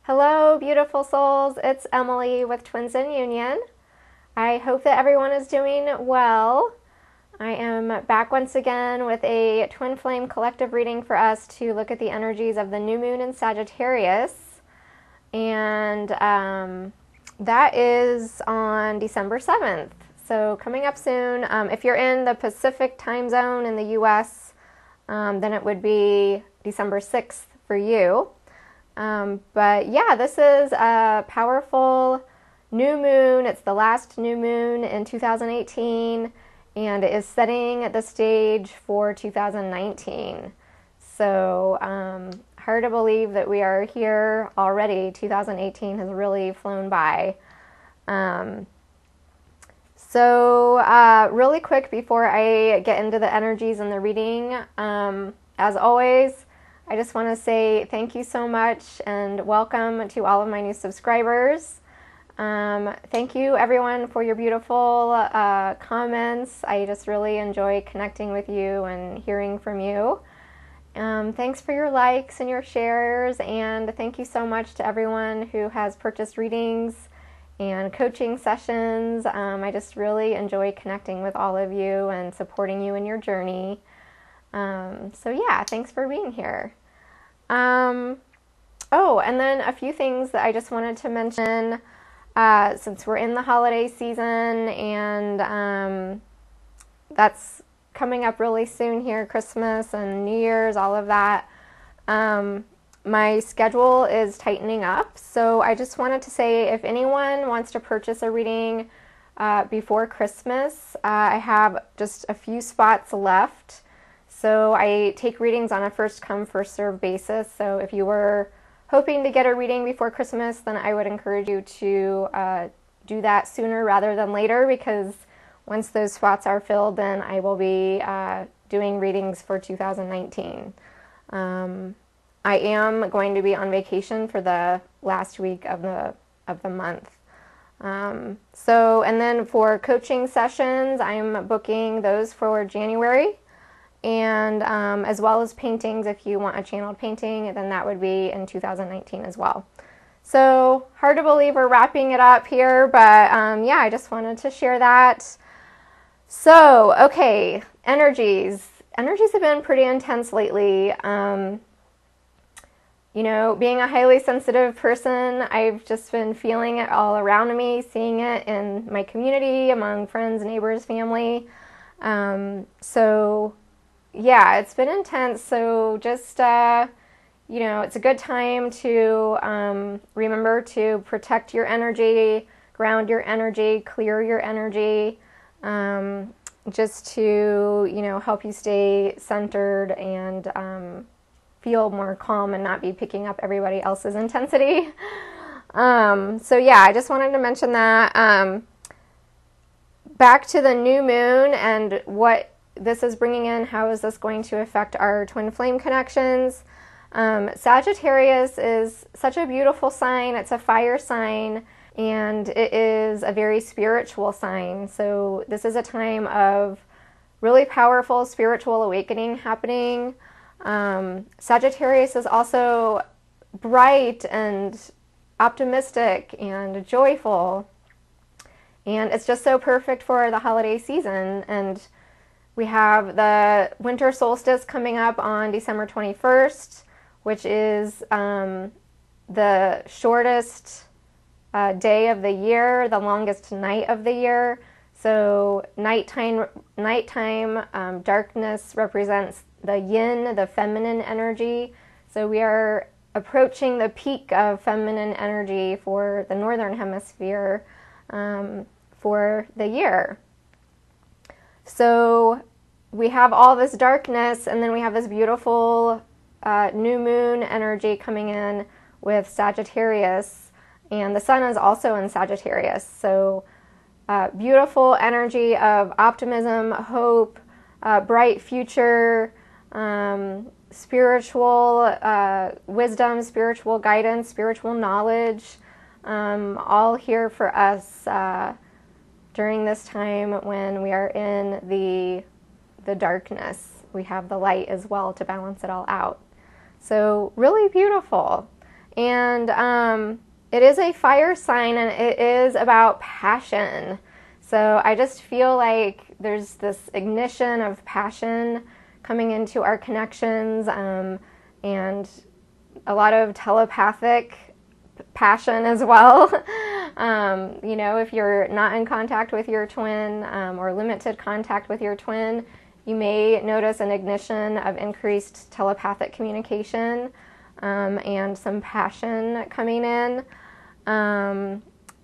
Hello, beautiful souls. It's Emily with Twins in Union. I hope that everyone is doing well. I am back once again with a Twin Flame collective reading for us to look at the energies of the new moon in Sagittarius. And that is on December 7th. So coming up soon. If you're in the Pacific time zone in the US, then it would be December 6th for you. But yeah, this is a powerful new moon. It's the last new moon in 2018, and it is setting the stage for 2019. So hard to believe that we are here already. 2018 has really flown by. Really quick before I get into the energies and the reading, as always, I just want to say thank you so much and welcome to all of my new subscribers. Thank you everyone for your beautiful comments. I just really enjoy connecting with you and hearing from you. Thanks for your likes and your shares, and thank you so much to everyone who has purchased readings and coaching sessions. I just really enjoy connecting with all of you and supporting you in your journey. So yeah, thanks for being here. And then a few things that I just wanted to mention, since we're in the holiday season and that's coming up really soon here, Christmas and New Year's, all of that. My schedule is tightening up, so I just wanted to say if anyone wants to purchase a reading before Christmas, I have just a few spots left. So I take readings on a first come, first serve basis. So if you were hoping to get a reading before Christmas, then I would encourage you to do that sooner rather than later, because once those spots are filled, then I will be doing readings for 2019. I am going to be on vacation for the last week of the month. And then for coaching sessions, I'm booking those for January. And as well as paintings, if you want a channeled painting, then that would be in 2019 as well. So hard to believe we're wrapping it up here, but yeah, I just wanted to share that. So, okay, energies. Energies have been pretty intense lately. You know, being a highly sensitive person, I've just been feeling it all around me, seeing it in my community, among friends, neighbors, family. Yeah, it's been intense, so just, you know, it's a good time to remember to protect your energy, ground your energy, clear your energy, just to, you know, help you stay centered and feel more calm and not be picking up everybody else's intensity. Yeah, I just wanted to mention that. Back to the new moon and what this is bringing in, how is this going to affect our twin flame connections? Sagittarius is such a beautiful sign. It's a fire sign, and it is a very spiritual sign. So this is a time of really powerful spiritual awakening happening. Sagittarius is also bright and optimistic and joyful, and it's just so perfect for the holiday season. And we have the winter solstice coming up on December 21st, which is the shortest day of the year, the longest night of the year. So nighttime darkness represents the yin, the feminine energy. So we are approaching the peak of feminine energy for the northern hemisphere for the year. So we have all this darkness, and then we have this beautiful new moon energy coming in with Sagittarius, and the sun is also in Sagittarius. So beautiful energy of optimism, hope, bright future, spiritual wisdom, spiritual guidance, spiritual knowledge, all here for us during this time when we are in the darkness. We have the light as well to balance it all out. So really beautiful. And it is a fire sign, and it is about passion. So I just feel like there's this ignition of passion coming into our connections, and a lot of telepathic passion as well. You know, if you're not in contact with your twin, or limited contact with your twin, you may notice an ignition of increased telepathic communication, and some passion coming in.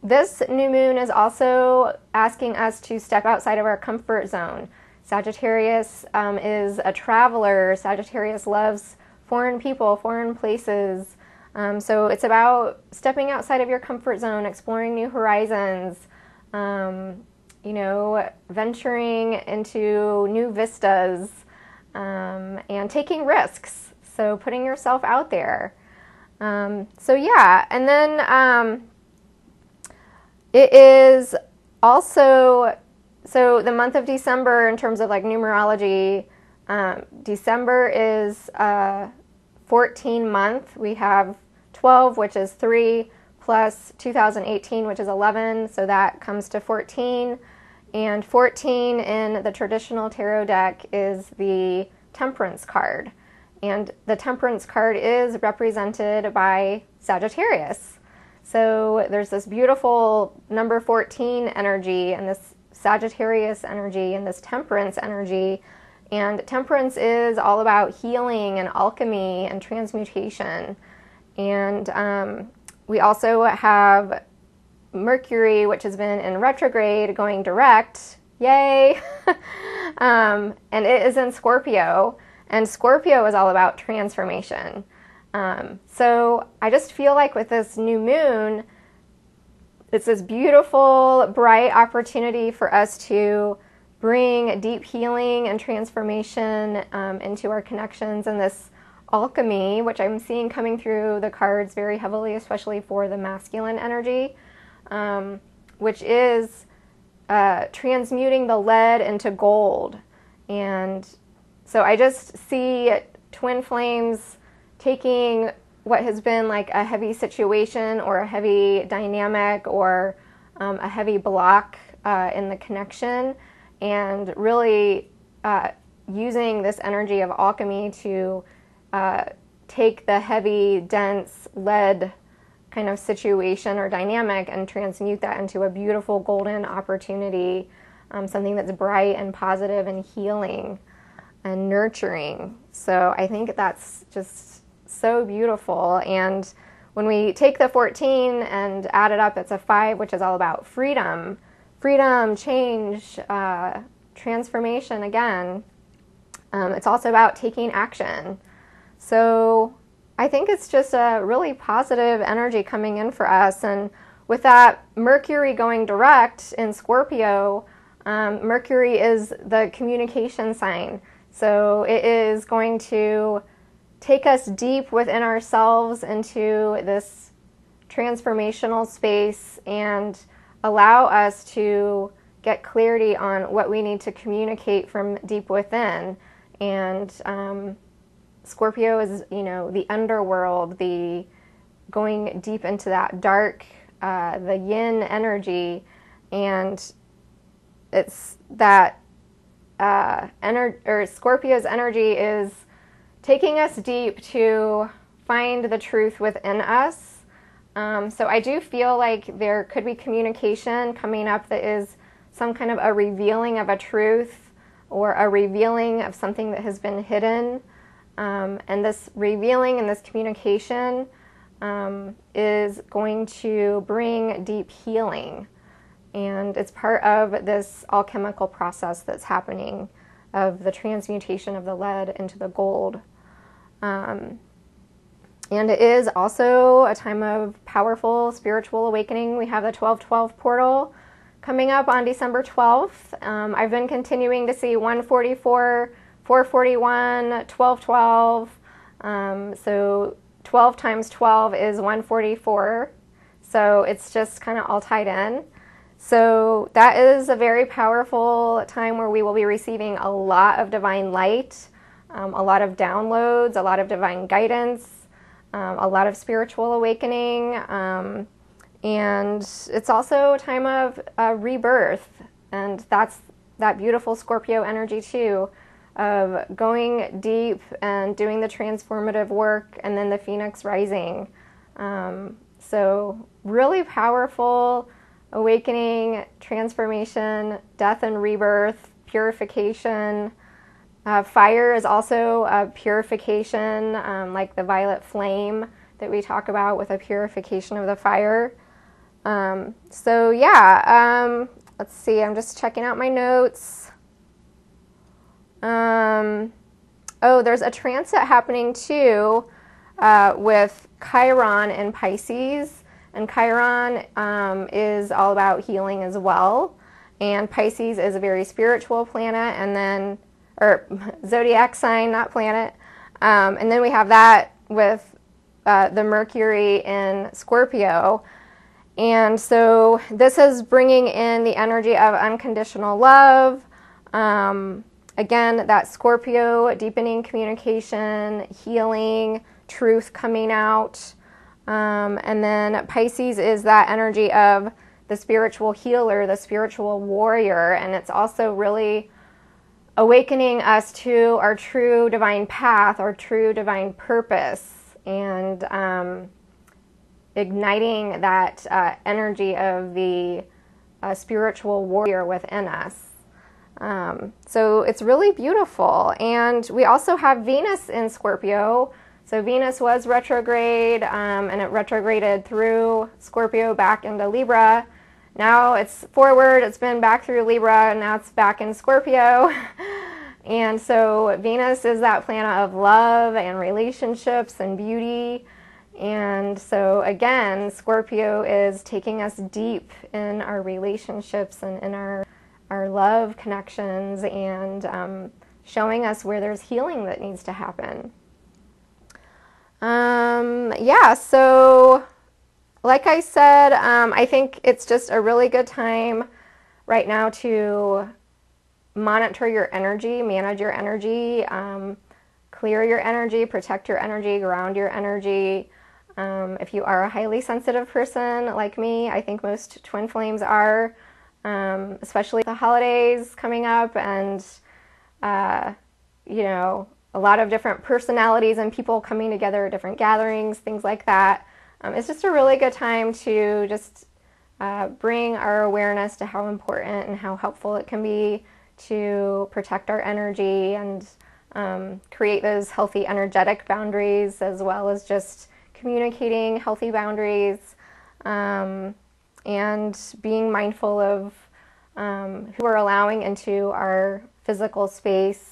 This new moon is also asking us to step outside of our comfort zone. Sagittarius is a traveler. Sagittarius loves foreign people, foreign places. So it's about stepping outside of your comfort zone, exploring new horizons, you know, venturing into new vistas, and taking risks. So putting yourself out there. So yeah, and then it is also, so the month of December in terms of like numerology, December is 14 month. We have 12, which is 3, plus 2018, which is 11, so that comes to 14. And 14 in the traditional tarot deck is the Temperance card. And the Temperance card is represented by Sagittarius. So there's this beautiful number 14 energy and this Sagittarius energy and this Temperance energy. And Temperance is all about healing and alchemy and transmutation. And we also have Mercury, which has been in retrograde, going direct. Yay! And it is in Scorpio. And Scorpio is all about transformation. So I just feel like with this new moon, it's this beautiful, bright opportunity for us to bring deep healing and transformation into our connections, and this alchemy, which I'm seeing coming through the cards very heavily, especially for the masculine energy, which is transmuting the lead into gold. And so I just see twin flames taking what has been like a heavy situation or a heavy dynamic or a heavy block in the connection, and really using this energy of alchemy to take the heavy, dense lead kind of situation or dynamic and transmute that into a beautiful golden opportunity, something that's bright and positive and healing and nurturing. So I think that's just so beautiful. And when we take the 14 and add it up, it's a 5, which is all about freedom, change, transformation again. It's also about taking action. So I think it's just a really positive energy coming in for us. And with that Mercury going direct in Scorpio, Mercury is the communication sign. So it is going to take us deep within ourselves into this transformational space and allow us to get clarity on what we need to communicate from deep within. And Scorpio is, you know, the underworld, the going deep into that dark, the yin energy, and it's that Scorpio's energy is taking us deep to find the truth within us. So I do feel like there could be communication coming up that is some kind of a revealing of a truth or a revealing of something that has been hidden. And this revealing and this communication is going to bring deep healing. And it's part of this alchemical process that's happening of the transmutation of the lead into the gold. And it is also a time of powerful spiritual awakening. We have the 12/12 portal coming up on December 12th. I've been continuing to see 144, 441, 12/12. So 12 times 12 is 144. So it's just kind of all tied in. So that is a very powerful time where we will be receiving a lot of divine light, a lot of downloads, a lot of divine guidance, a lot of spiritual awakening, and it's also a time of rebirth, and that's that beautiful Scorpio energy too, of going deep and doing the transformative work, and then the Phoenix rising. So really powerful awakening, transformation, death and rebirth, purification. Fire is also a purification, like the violet flame that we talk about with a purification of the fire. So yeah, let's see, I'm just checking out my notes. Oh, there's a transit happening too with Chiron in Pisces, and Chiron is all about healing as well, and Pisces is a very spiritual planet, and then, or zodiac sign, not planet, and then we have that with the Mercury in Scorpio. And so this is bringing in the energy of unconditional love. Again, that Scorpio, deepening communication, healing, truth coming out. And then Pisces is that energy of the spiritual healer, the spiritual warrior. And it's also really awakening us to our true divine path, our true divine purpose, and igniting that energy of the spiritual warrior within us. So it's really beautiful. And we also have Venus in Scorpio. So Venus was retrograde, and it retrograded through Scorpio back into Libra. Now it's forward, it's been back through Libra, and now it's back in Scorpio. And so Venus is that planet of love and relationships and beauty. And so again, Scorpio is taking us deep in our relationships and in our love connections, and showing us where there's healing that needs to happen. Yeah, so like I said, I think it's just a really good time right now to monitor your energy, manage your energy, clear your energy, protect your energy, ground your energy. If you are a highly sensitive person like me, I think most twin flames are, especially the holidays coming up, and you know, a lot of different personalities and people coming together, different gatherings, things like that. It's just a really good time to just bring our awareness to how important and how helpful it can be to protect our energy, and create those healthy energetic boundaries, as well as just communicating healthy boundaries, and being mindful of who we're allowing into our physical space,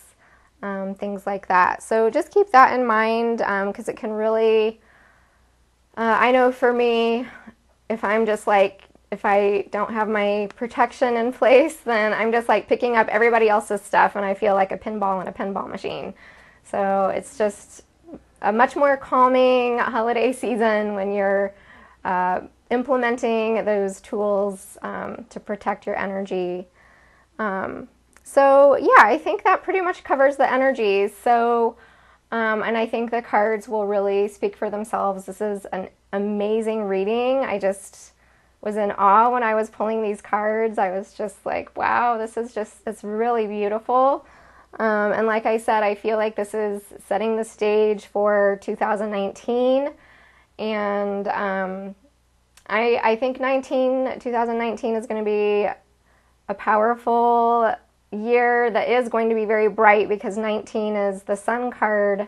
things like that. So just keep that in mind, because it can really, I know for me, if I'm just like, if I don't have my protection in place, then I'm just like picking up everybody else's stuff, and I feel like a pinball in a pinball machine. So it's just a much more calming holiday season when you're implementing those tools to protect your energy. So yeah, I think that pretty much covers the energies. So, and I think the cards will really speak for themselves. This is an amazing reading. I just was in awe when I was pulling these cards. I was just like, wow, this is just, it's really beautiful. And like I said, I feel like this is setting the stage for 2019. And I think 2019 is going to be a powerful year that is going to be very bright, because 19 is the sun card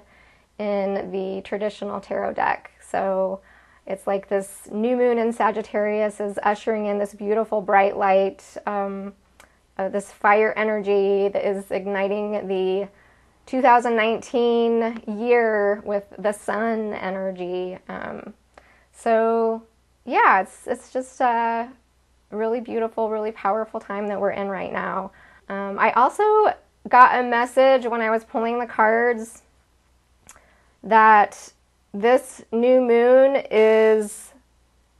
in the traditional tarot deck. So it's like this new moon in Sagittarius is ushering in this beautiful bright light, this fire energy that is igniting the 2019 year with the sun energy. So yeah, it's just a really beautiful, really powerful time that we're in right now. I also got a message when I was pulling the cards that this new moon is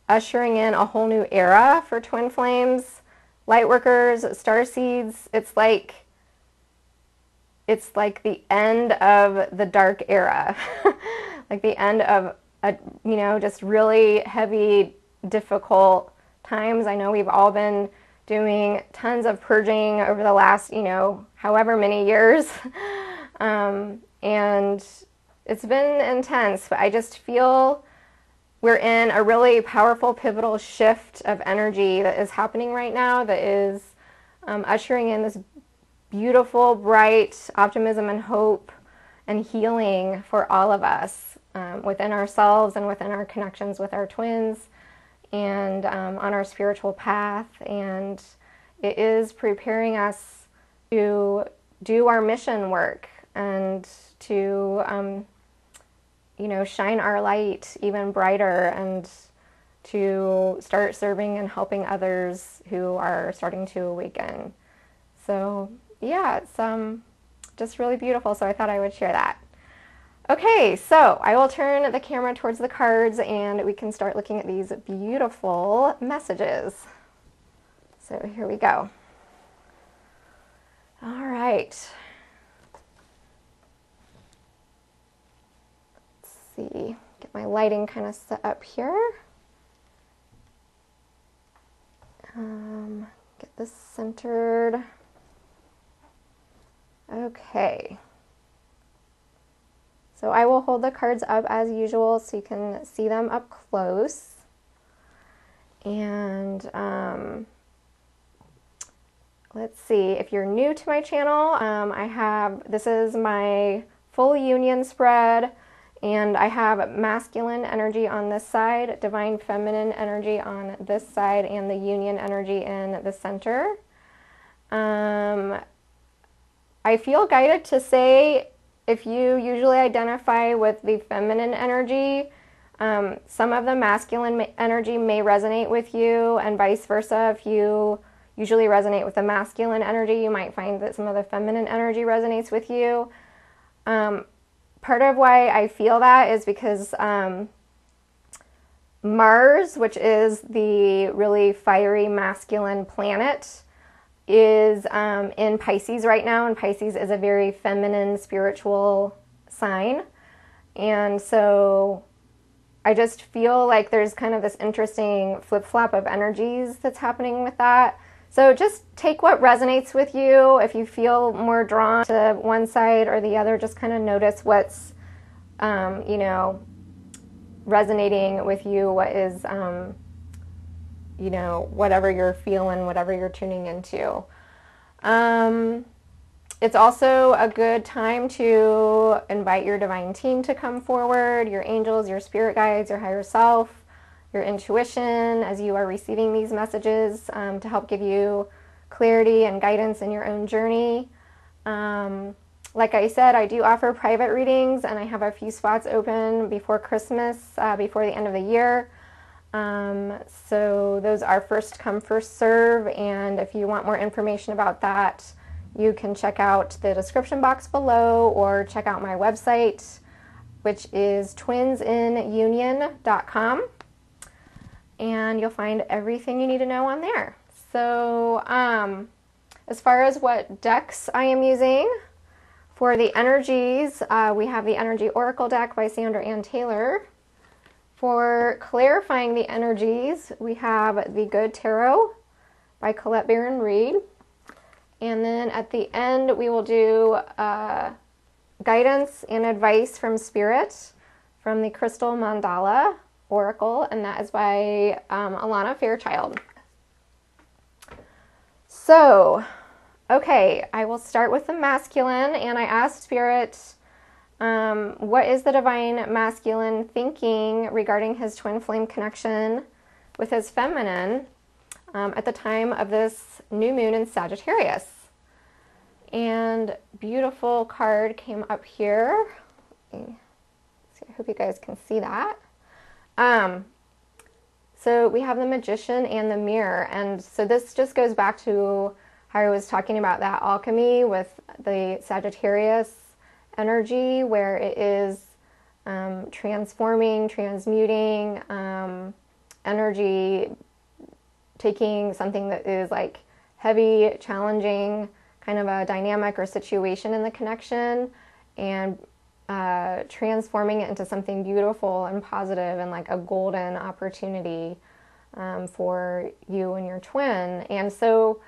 ushering in a whole new era for twin flames, light workers, starseeds. It's like the end of the dark era, like the end of just really heavy, difficult times. I know we've all been doing tons of purging over the last, however many years. And it's been intense, but I just feel we're in a really powerful, pivotal shift of energy that is happening right now that is ushering in this beautiful, bright optimism and hope and healing for all of us within ourselves and within our connections with our twins and on our spiritual path. And it is preparing us to do our mission work and to shine our light even brighter and to start serving and helping others who are starting to awaken. So yeah, it's just really beautiful, so I thought I would share that. Okay, so I will turn the camera towards the cards and we can start looking at these beautiful messages. So here we go. All right. See, get my lighting kind of set up here. Get this centered. Okay. So I will hold the cards up as usual so you can see them up close. And let's see, if you're new to my channel, this is my full union spread. And I have masculine energy on this side, divine feminine energy on this side, and the union energy in the center. I feel guided to say, if you usually identify with the feminine energy, some of the masculine energy may resonate with you, and vice versa. If you usually resonate with the masculine energy, you might find that some of the feminine energy resonates with you. Part of why I feel that is because Mars, which is the really fiery masculine planet, is in Pisces right now, and Pisces is a very feminine spiritual sign. And so I just feel like there's kind of this interesting flip-flop of energies that's happening with that. So just take what resonates with you. If you feel more drawn to one side or the other, just kind of notice what's, resonating with you, what is, whatever you're feeling, whatever you're tuning into. It's also a good time to invite your divine team to come forward, your angels, your spirit guides, your higher self, your intuition, as you are receiving these messages, to help give you clarity and guidance in your own journey. Like I said, I do offer private readings, and I have a few spots open before Christmas, before the end of the year. So those are first come, first serve, and if you want more information about that, you can check out the description box below or check out my website, which is twinsinunion.com. And you'll find everything you need to know on there. So as far as what decks I am using for the energies, we have the Energy Oracle deck by Sandra Ann Taylor. For clarifying the energies, we have the Good Tarot by Colette Baron Reed. And then at the end, we will do guidance and advice from Spirit from the Crystal Mandala Oracle, and that is by Alana Fairchild. So, okay, I will start with the masculine, and I asked Spirit, what is the divine masculine thinking regarding his twin flame connection with his feminine at the time of this new moon in Sagittarius? And beautiful card came up here. I hope you guys can see that. So we have the Magician and the Mirror, and so this just goes back to how I was talking about that alchemy with the Sagittarius energy, where it is transforming, transmuting energy, taking something that is like heavy, challenging, kind of a dynamic or situation in the connection, and transforming it into something beautiful and positive and like a golden opportunity for you and your twin. And so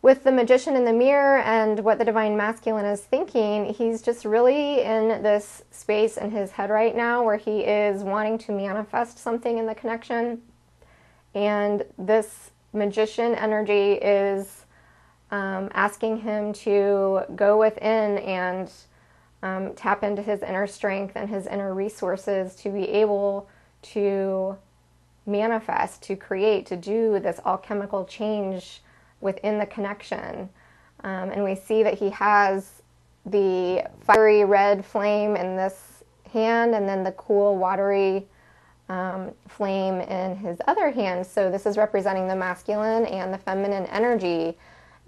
with the Magician in the mirror and what the Divine Masculine is thinking, he's just really in this space in his head right now where he is wanting to manifest something in the connection. And this Magician energy is asking him to go within and tap into his inner strength and his inner resources to be able to manifest, to create, to do this alchemical change within the connection. And we see that he has the fiery red flame in this hand and then the cool watery flame in his other hand. So this is representing the masculine and the feminine energy.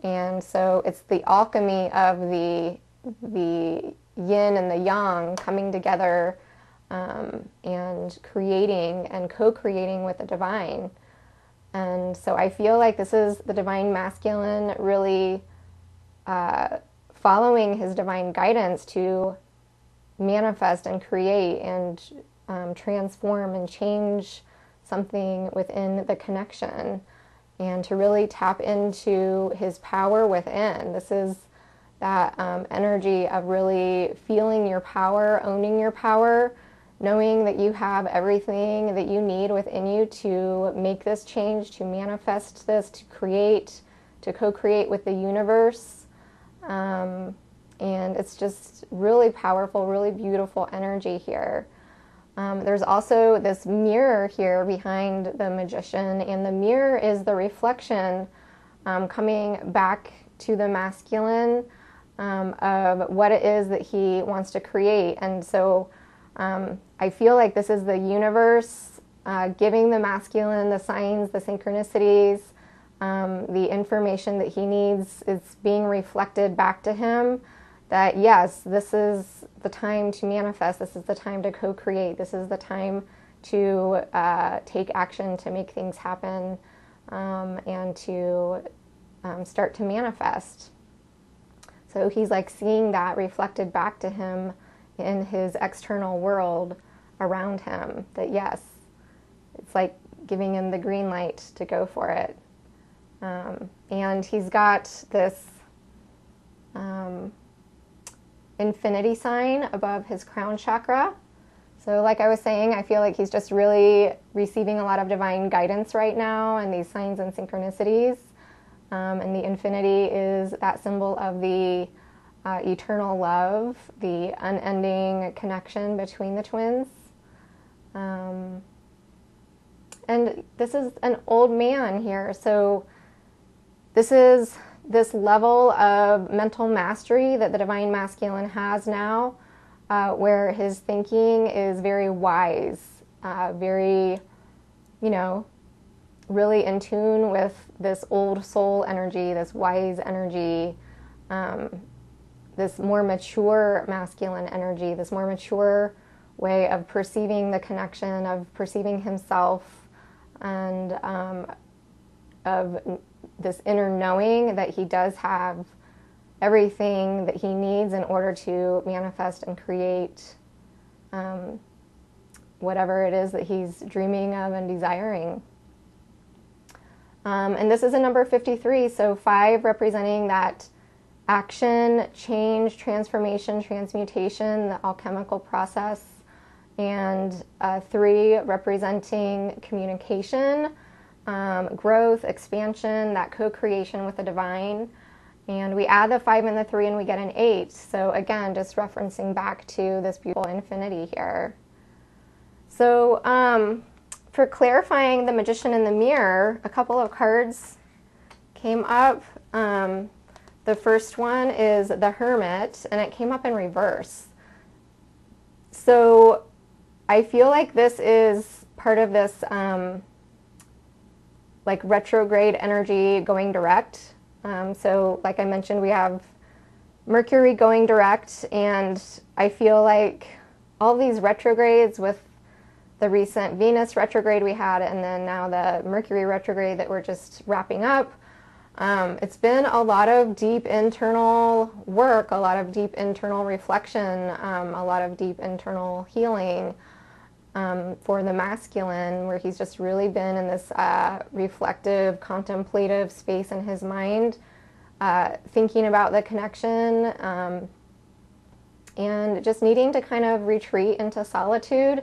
And so it's the alchemy of the yin and the yang coming together and creating and co-creating with the divine. And so I feel like this is the Divine Masculine really following his divine guidance to manifest and create and transform and change something within the connection and to really tap into his power within. This is that energy of really feeling your power, owning your power, knowing that you have everything that you need within you to make this change, to manifest this, to create, to co-create with the universe. And it's just really powerful, really beautiful energy here. There's also this mirror here behind the Magician, and the mirror is the reflection coming back to the masculine of what it is that he wants to create. And so I feel like this is the universe giving the masculine the signs, the synchronicities, the information that he needs is being reflected back to him that yes, this is the time to manifest, this is the time to co-create, this is the time to take action to make things happen and to start to manifest. So he's like seeing that reflected back to him in his external world around him, that yes, it's like giving him the green light to go for it. And he's got this infinity sign above his crown chakra. So like I was saying, I feel like he's just really receiving a lot of divine guidance right now and these signs and synchronicities. And the infinity is that symbol of the eternal love, the unending connection between the twins. And this is an old man here, so this is this level of mental mastery that the Divine Masculine has now, where his thinking is very wise, very, really in tune with this old soul energy, this wise energy, this more mature masculine energy, this more mature way of perceiving the connection, of perceiving himself, and of this inner knowing that he does have everything that he needs in order to manifest and create whatever it is that he's dreaming of and desiring. And this is a number 53, so 5 representing that action, change, transformation, transmutation, the alchemical process, and 3 representing communication, growth, expansion, that co-creation with the divine. And we add the 5 and the 3 and we get an 8. So again, just referencing back to this beautiful infinity here. So for clarifying the Magician in the mirror, a couple of cards came up. The first one is the Hermit, and it came up in reverse. So I feel like this is part of this like retrograde energy going direct. So like I mentioned, we have Mercury going direct, and I feel like all these retrogrades with the recent Venus retrograde we had, and then now the Mercury retrograde that we're just wrapping up, It's been a lot of deep internal work, a lot of deep internal reflection, a lot of deep internal healing for the masculine, where he's just really been in this reflective, contemplative space in his mind, thinking about the connection, and just needing to kind of retreat into solitude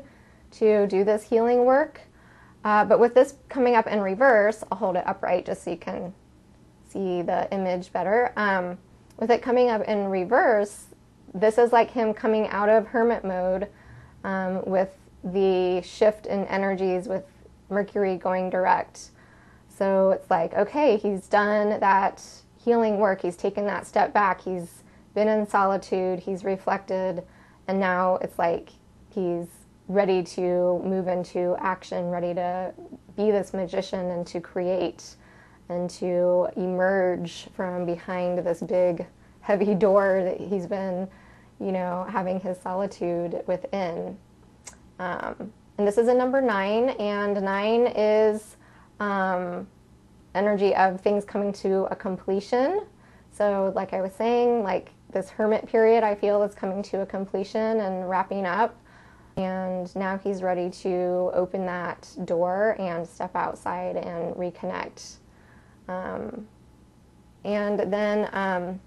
to do this healing work. But with this coming up in reverse, I'll hold it upright just so you can see the image better. With it coming up in reverse, this is like him coming out of hermit mode with the shift in energies with Mercury going direct. So it's like, okay, he's done that healing work. He's taken that step back. He's been in solitude. He's reflected. And now it's like he's ready to move into action, ready to be this magician and to create and to emerge from behind this big, heavy door that he's been, having his solitude within. And this is a number 9, and 9 is energy of things coming to a completion. So like I was saying, like this hermit period, I feel is coming to a completion and wrapping up. And now he's ready to open that door and step outside and reconnect. And then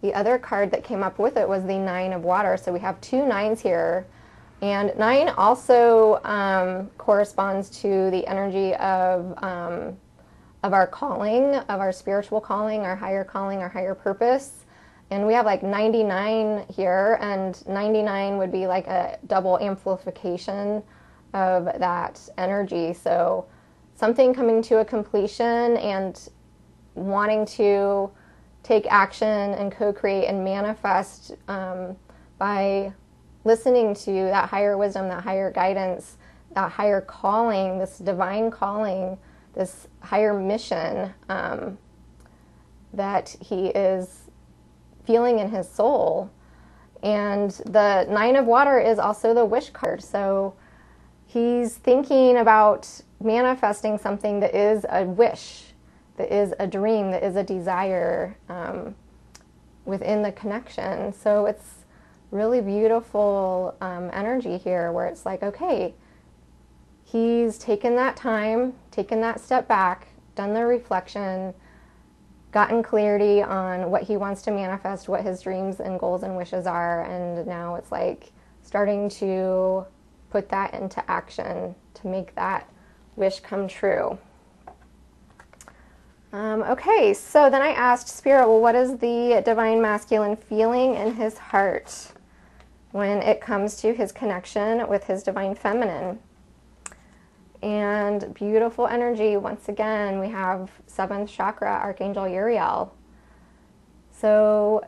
the other card that came up with it was the 9 of water. So we have 2 9s here. And 9 also corresponds to the energy of our calling, of our spiritual calling, our higher purpose. And we have like 99 here, and 99 would be like a double amplification of that energy. So something coming to a completion and wanting to take action and co-create and manifest by listening to that higher wisdom, that higher guidance, that higher calling, this divine calling, this higher mission that he is feeling in his soul. And the 9 of water is also the wish card. So he's thinking about manifesting something that is a wish, that is a dream, that is a desire within the connection. So it's really beautiful energy here, where it's like, okay, he's taken that time, taken that step back, done the reflection, gotten clarity on what he wants to manifest, what his dreams and goals and wishes are, and now it's like starting to put that into action to make that wish come true. Okay, so then I asked Spirit, well, what is the divine masculine feeling in his heart when it comes to his connection with his divine feminine? And beautiful energy, once again, we have 7th chakra, Archangel Uriel. So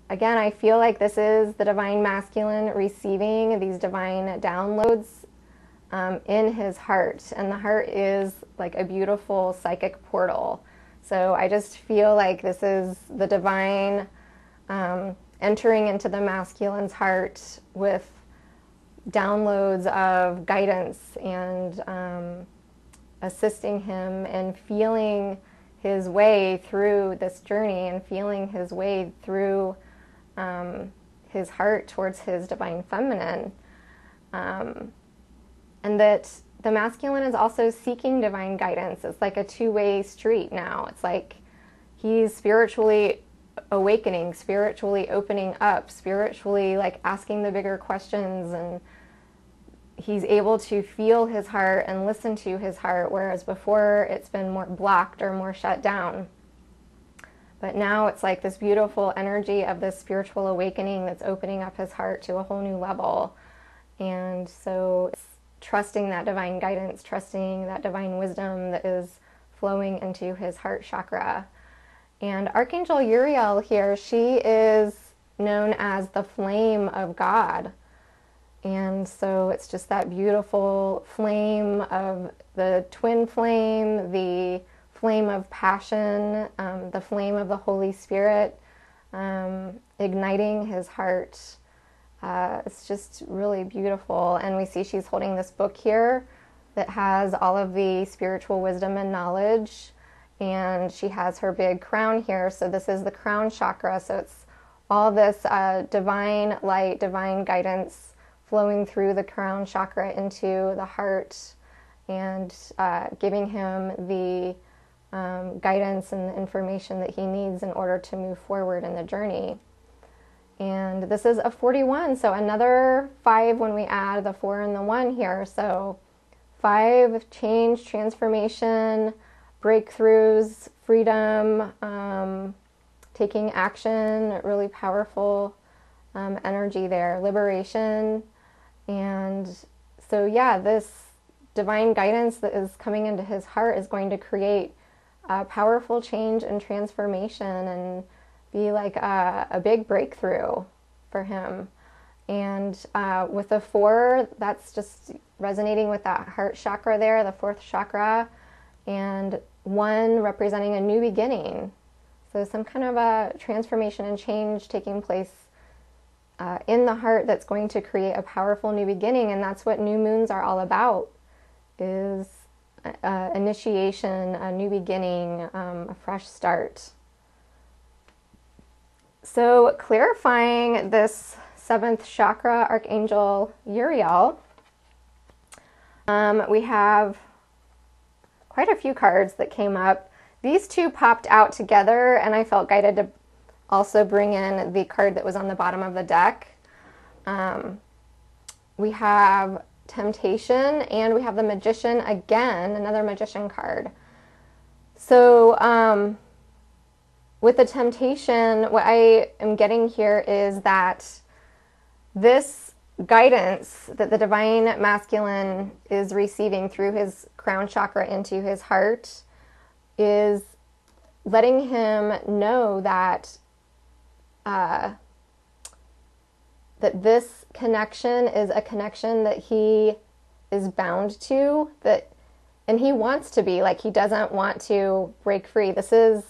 again, I feel like this is the divine masculine receiving these divine downloads in his heart. And the heart is like a beautiful psychic portal. So I just feel like this is the divine entering into the masculine's heart with downloads of guidance and assisting him in feeling his way through this journey and feeling his way through his heart towards his divine feminine. And that the masculine is also seeking divine guidance. It's like a two-way street now. It's like he's spiritually awakening, spiritually opening up, spiritually like asking the bigger questions, and he's able to feel his heart and listen to his heart, whereas before it's been more blocked or more shut down. But now it's like this beautiful energy of this spiritual awakening that's opening up his heart to a whole new level. And so it's trusting that divine guidance, trusting that divine wisdom that is flowing into his heart chakra. And Archangel Uriel here, she is known as the flame of God. And so it's just that beautiful flame of the twin flame, the flame of passion, the flame of the Holy Spirit, igniting his heart. It's just really beautiful. And we see she's holding this book here that has all of the spiritual wisdom and knowledge. and she has her big crown here. So this is the crown chakra. So it's all this divine light, divine guidance flowing through the crown chakra into the heart, and giving him the guidance and information that he needs in order to move forward in the journey. And this is a 41, so another 5 when we add the 4 and the 1 here. So 5, change, transformation, breakthroughs, freedom, taking action, really powerful energy there, liberation. And so yeah, this divine guidance that is coming into his heart is going to create a powerful change and transformation, and be like a big breakthrough for him. And with the 4, that's just resonating with that heart chakra there, the 4th chakra, and 1 representing a new beginning. So some kind of a transformation and change taking place in the heart that's going to create a powerful new beginning. And that's what new moons are all about, is initiation, a new beginning, a fresh start. So clarifying this 7th chakra, Archangel Uriel, we have quite a few cards that came up. These 2 popped out together, and I felt guided to also bring in the card that was on the bottom of the deck. We have Temptation, and we have the Magician again, another Magician card. So with the Temptation, what I am getting here is that this guidance that the divine masculine is receiving through his crown chakra into his heart is letting him know that that this connection is a connection that he is bound to, and he wants to be, like, he doesn't want to break free. This is,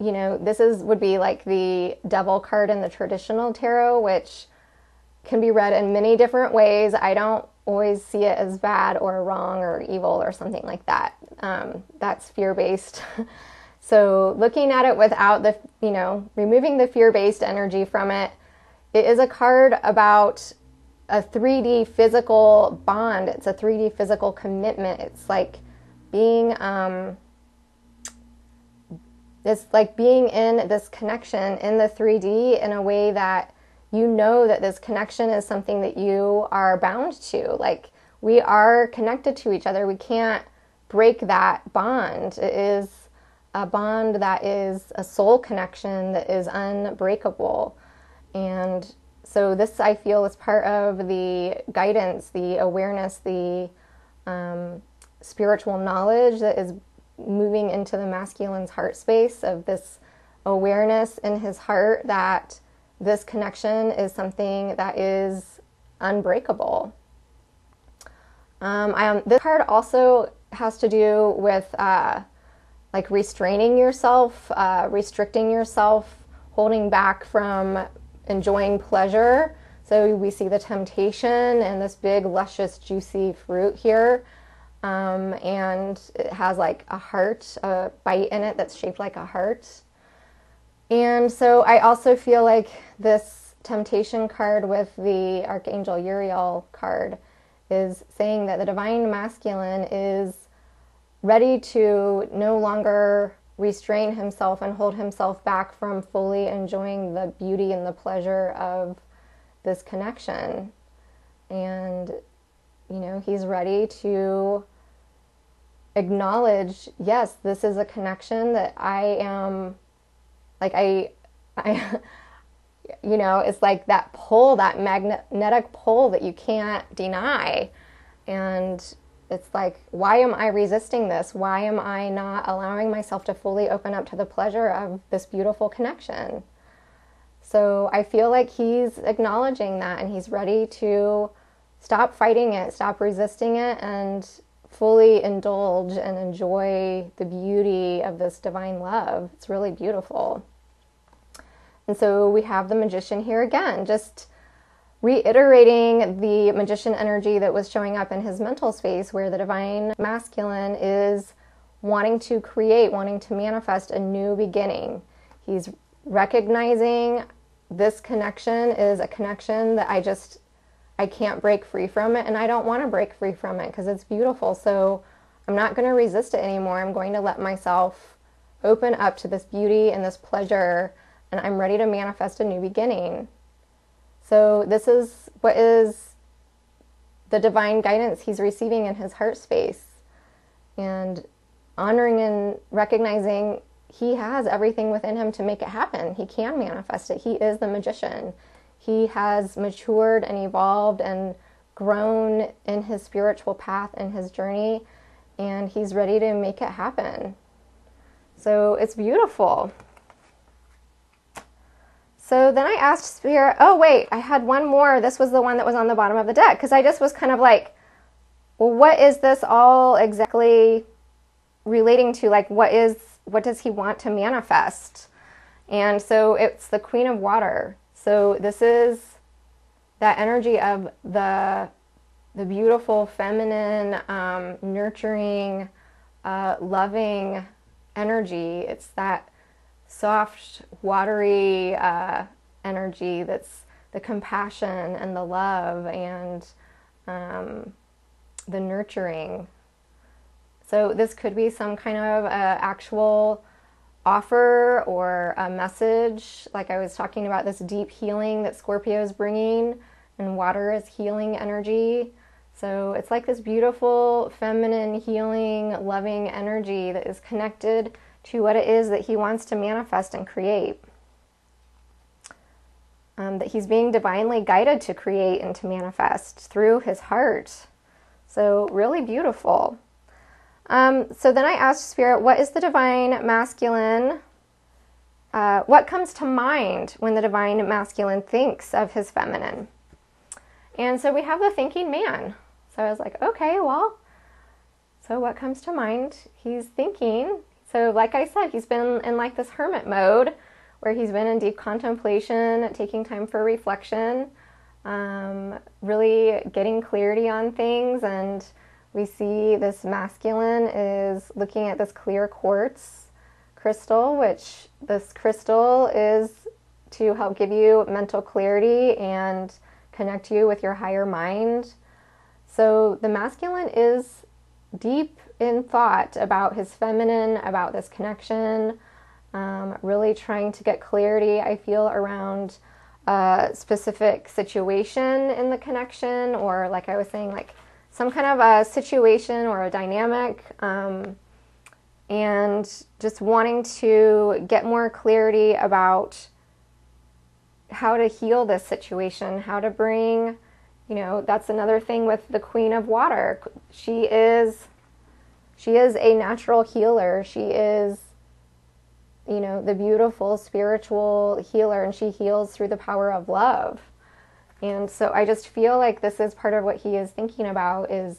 would be like the Devil card in the traditional tarot, which can be read in many different ways. I don't always see it as bad or wrong or evil or something like that. That's fear-based. So looking at it without the, removing the fear-based energy from it, it is a card about a 3D physical bond. It's a 3D physical commitment. It's like being, in this connection in the 3D in a way that you know that this connection is something that you are bound to. Like, we are connected to each other. We can't break that bond. It is a bond that is a soul connection that is unbreakable. And so this, I feel, is part of the guidance, the awareness, the spiritual knowledge that is moving into the masculine's heart space, of this awareness in his heart that this connection is something that is unbreakable. This card also has to do with like restraining yourself, restricting yourself, holding back from enjoying pleasure. So we see the temptation and this big, luscious, juicy fruit here. And it has like a heart, a bite in it that's shaped like a heart. And so I also feel like this temptation card with the Archangel Uriel card is saying that the divine masculine is ready to no longer restrain himself and hold himself back from fully enjoying the beauty and the pleasure of this connection. And, he's ready to acknowledge, yes, this is a connection that I am, like, it's like that pull, that magnetic pull that you can't deny. And it's like, why am I resisting this? Why am I not allowing myself to fully open up to the pleasure of this beautiful connection? So I feel like he's acknowledging that, and he's ready to stop fighting it, stop resisting it, and fully indulge and enjoy the beauty of this divine love. It's really beautiful. And so we have the Magician here again, just reiterating the Magician energy that was showing up in his mental space, where the divine masculine is wanting to create, wanting to manifest a new beginning. He's recognizing this connection is a connection that I can't break free from it, and I don't want to break free from it because it's beautiful. So I'm not going to resist it anymore. I'm going to let myself open up to this beauty and this pleasure, and I'm ready to manifest a new beginning. So this is what is the divine guidance he's receiving in his heart space, and honoring and recognizing he has everything within him to make it happen. He can manifest it. He is the magician. He has matured and evolved and grown in his spiritual path and his journey, and he's ready to make it happen. So it's beautiful. So then I asked Spirit, oh wait, I had one more. This was the one that was on the bottom of the deck, because I just was kind of like, well, what is this all exactly relating to? Like, what does he want to manifest? And so it's the Queen of Water. So this is that energy of the beautiful, feminine, nurturing, loving energy. It's that soft, watery energy that's the compassion and the love and the nurturing. So this could be some kind of actual offer or a message, like I was talking about, this deep healing that Scorpio is bringing, and water is healing energy. So it's like this beautiful, feminine, healing, loving energy that is connected to what it is that he wants to manifest and create. That he's being divinely guided to create and to manifest through his heart. So really beautiful. So then I asked Spirit, what is the divine masculine? What comes to mind when the divine masculine thinks of his feminine? And so we have the thinking man. So I was like, okay, well, so what comes to mind? He's thinking. So like I said, he's been in like this hermit mode where he's been in deep contemplation, taking time for reflection, really getting clarity on things. And we see this masculine is looking at this clear quartz crystal, which this crystal is to help give you mental clarity and connect you with your higher mind. So the masculine is deep in thought about his feminine, about this connection, really trying to get clarity, I feel, around a specific situation in the connection, or like I was saying, like some kind of a situation or a dynamic, and just wanting to get more clarity about how to heal this situation, how to bring, that's another thing with the Queen of Water. She is a natural healer. She is, the beautiful spiritual healer, and she heals through the power of love. And so I just feel like this is part of what he is thinking about, is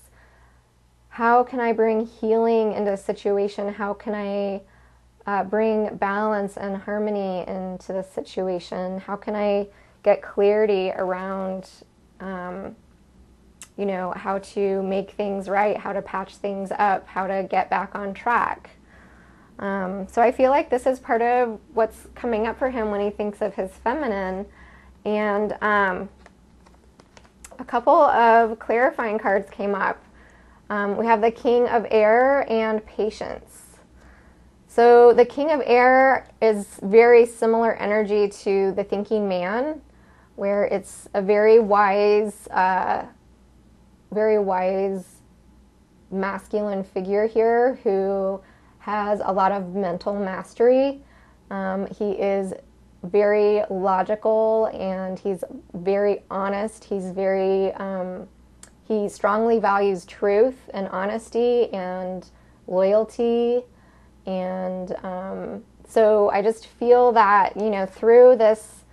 how can I bring healing into a situation? How can I bring balance and harmony into the situation? How can I get clarity around, how to make things right, how to patch things up, how to get back on track? So I feel like this is part of what's coming up for him when he thinks of his feminine. And a couple of clarifying cards came up. We have the King of Air and Patience. So the King of Air is very similar energy to the Thinking Man, where it's a very wise masculine figure here who has a lot of mental mastery. He is very logical, and he's very honest. He's very, he strongly values truth and honesty and loyalty. And so I just feel that, through this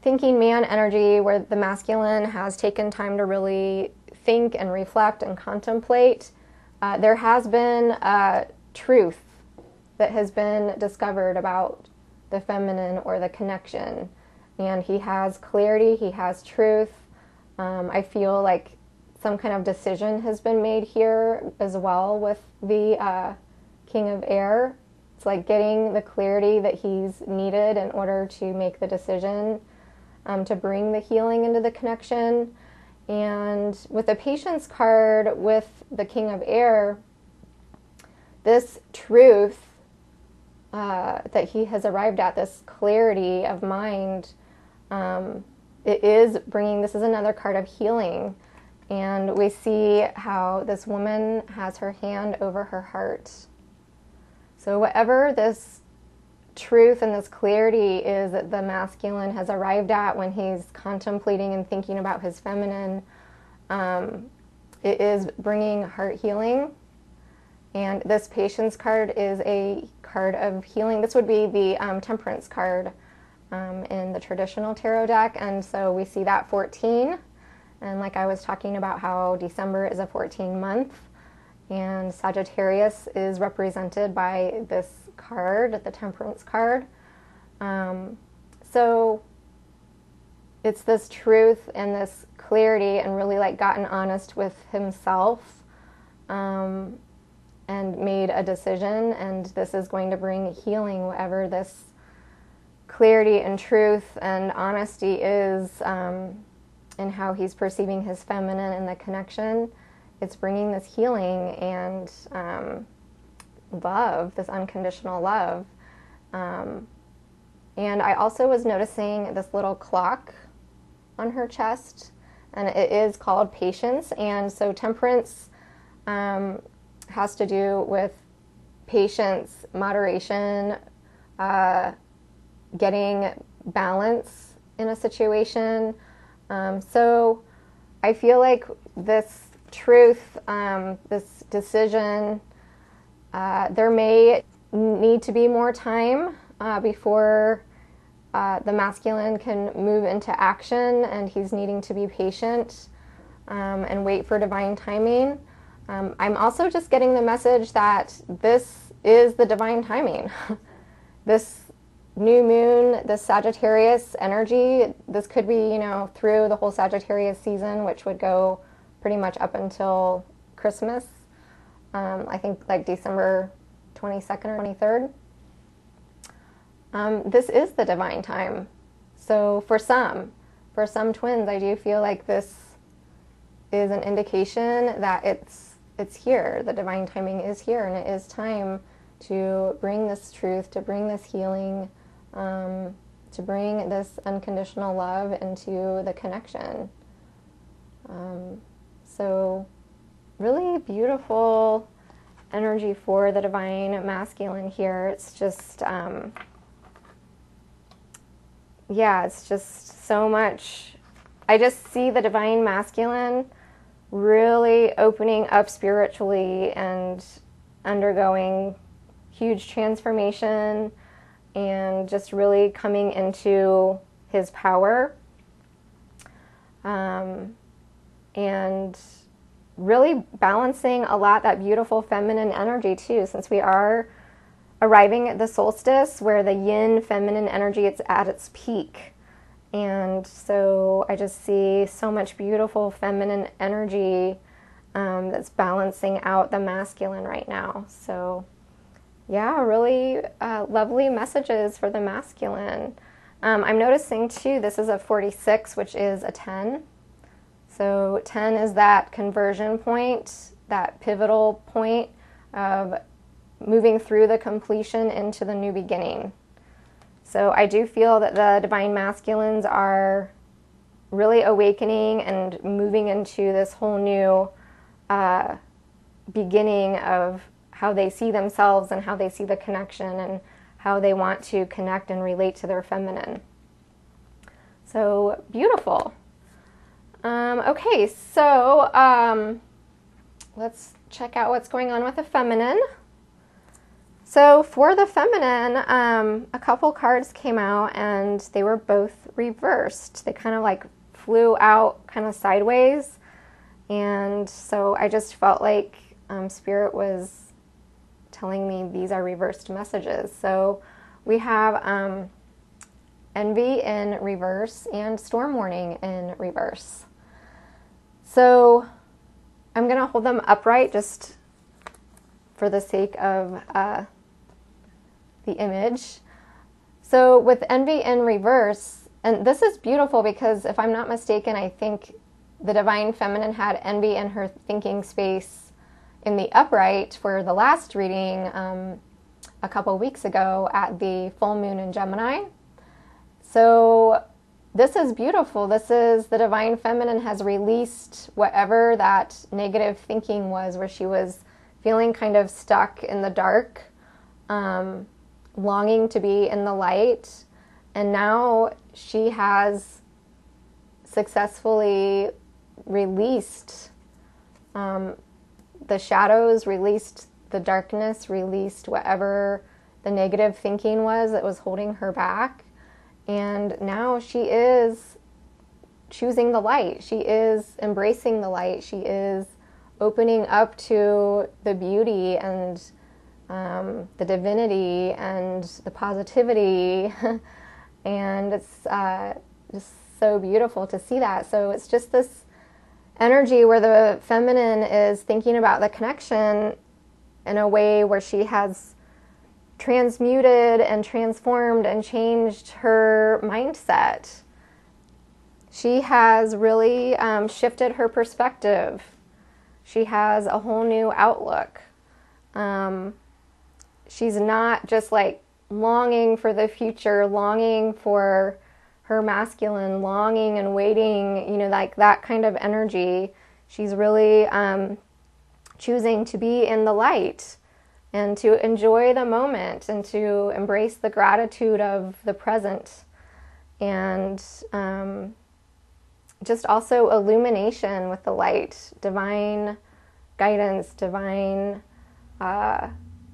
thinking man energy where the masculine has taken time to really think and reflect and contemplate, there has been truth that has been discovered about the feminine or the connection, and he has clarity, he has truth. I feel like some kind of decision has been made here as well with the King of Air. It's like getting the clarity that he's needed in order to make the decision to bring the healing into the connection. And with the Patience card with the King of Air, this truth that he has arrived at, this clarity of mind, it is bringing, this is another card of healing. And we see how this woman has her hand over her heart. So whatever this truth and this clarity is that the masculine has arrived at when he's contemplating and thinking about his feminine, it is bringing heart healing. And this Patience card is a card of healing. This would be the Temperance card in the traditional tarot deck. And so we see that 14. And like I was talking about how December is a 14 month. And Sagittarius is represented by this card, the Temperance card. So it's this truth and this clarity and really like gotten honest with himself and made a decision. And this is going to bring healing, whatever this clarity and truth and honesty is in how he's perceiving his feminine and the connection. It's bringing this healing and love, this unconditional love. And I also was noticing this little clock on her chest, and it is called Patience. And so Temperance has to do with patience, moderation, getting balance in a situation. So I feel like this truth, this decision, there may need to be more time before the masculine can move into action, and he's needing to be patient and wait for divine timing. I'm also just getting the message that this is the divine timing. This new moon, this Sagittarius energy, this could be, you know, through the whole Sagittarius season, which would go pretty much up until Christmas. I think like December 22nd or 23rd. This is the divine time. So for some twins, I do feel like this is an indication that it's here. The divine timing is here, and it is time to bring this truth, to bring this healing, to bring this unconditional love into the connection. So really beautiful energy for the divine masculine here. It's just, yeah, it's just so much. I just see the divine masculine really opening up spiritually and undergoing huge transformation and just really coming into his power. And really balancing a lot that beautiful feminine energy too, since we are arriving at the solstice where the yin feminine energy is at its peak. And so I just see so much beautiful feminine energy that's balancing out the masculine right now. So yeah, really lovely messages for the masculine. I'm noticing too, this is a 46, which is a 10. So 10 is that conversion point, that pivotal point of moving through the completion into the new beginning. So I do feel that the divine masculines are really awakening and moving into this whole new beginning of how they see themselves and how they see the connection and how they want to connect and relate to their feminine. So beautiful. Okay, so let's check out what's going on with the feminine. So for the feminine, a couple cards came out and they were both reversed. They kind of like flew out kind of sideways. And so I just felt like Spirit was telling me these are reversed messages. So we have Envy in reverse and Storm Warning in reverse. So I'm going to hold them upright just for the sake of the image. So with envy in reverse, and this is beautiful because if I'm not mistaken, I think the Divine Feminine had envy in her thinking space in the upright for the last reading a couple weeks ago at the full moon in Gemini. So this is beautiful. This is the Divine Feminine has released whatever that negative thinking was, where she was feeling kind of stuck in the dark, longing to be in the light. And now she has successfully released the shadows, released the darkness, released whatever the negative thinking was that was holding her back. And now she is choosing the light. She is embracing the light. She is opening up to the beauty and the divinity and the positivity. And it's just so beautiful to see that. So it's just this energy where the feminine is thinking about the connection in a way where she has transmuted and transformed and changed her mindset. She has really shifted her perspective. She has a whole new outlook. She's not just like longing for the future, longing for her masculine, longing and waiting, you know, like that kind of energy. She's really choosing to be in the light and to enjoy the moment and to embrace the gratitude of the present. And just also illumination with the light, divine guidance, divine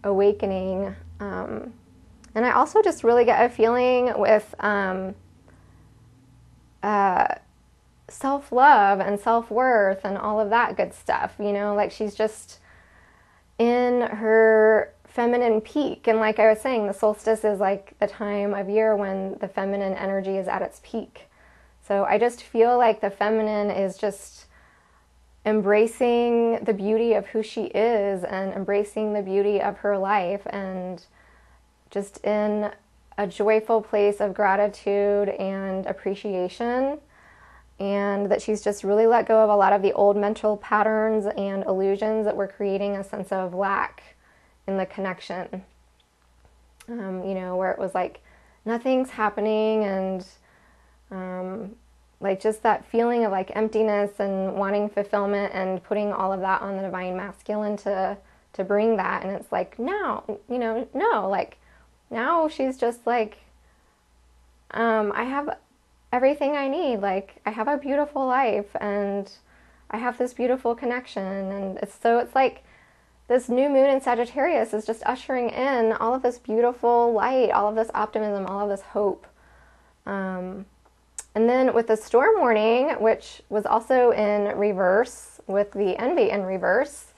awakening. And I also just really get a feeling with self-love and self-worth and all of that good stuff, you know, like she's just in her feminine peak. And like I was saying, the solstice is like the time of year when the feminine energy is at its peak. So I just feel like the feminine is just embracing the beauty of who she is and embracing the beauty of her life, and just in a joyful place of gratitude and appreciation. And that she's just really let go of a lot of the old mental patterns and illusions that were creating a sense of lack in the connection. You know, where it was like nothing's happening, and like just that feeling of like emptiness and wanting fulfillment, and putting all of that on the divine masculine to bring that. And it's like, no, you know, no, like now she's just like, I have everything I need. Like I have a beautiful life and I have this beautiful connection. And it's like this new moon in Sagittarius is just ushering in all of this beautiful light, all of this optimism, all of this hope. And then with the storm warning, which was also in reverse with the envy in reverse,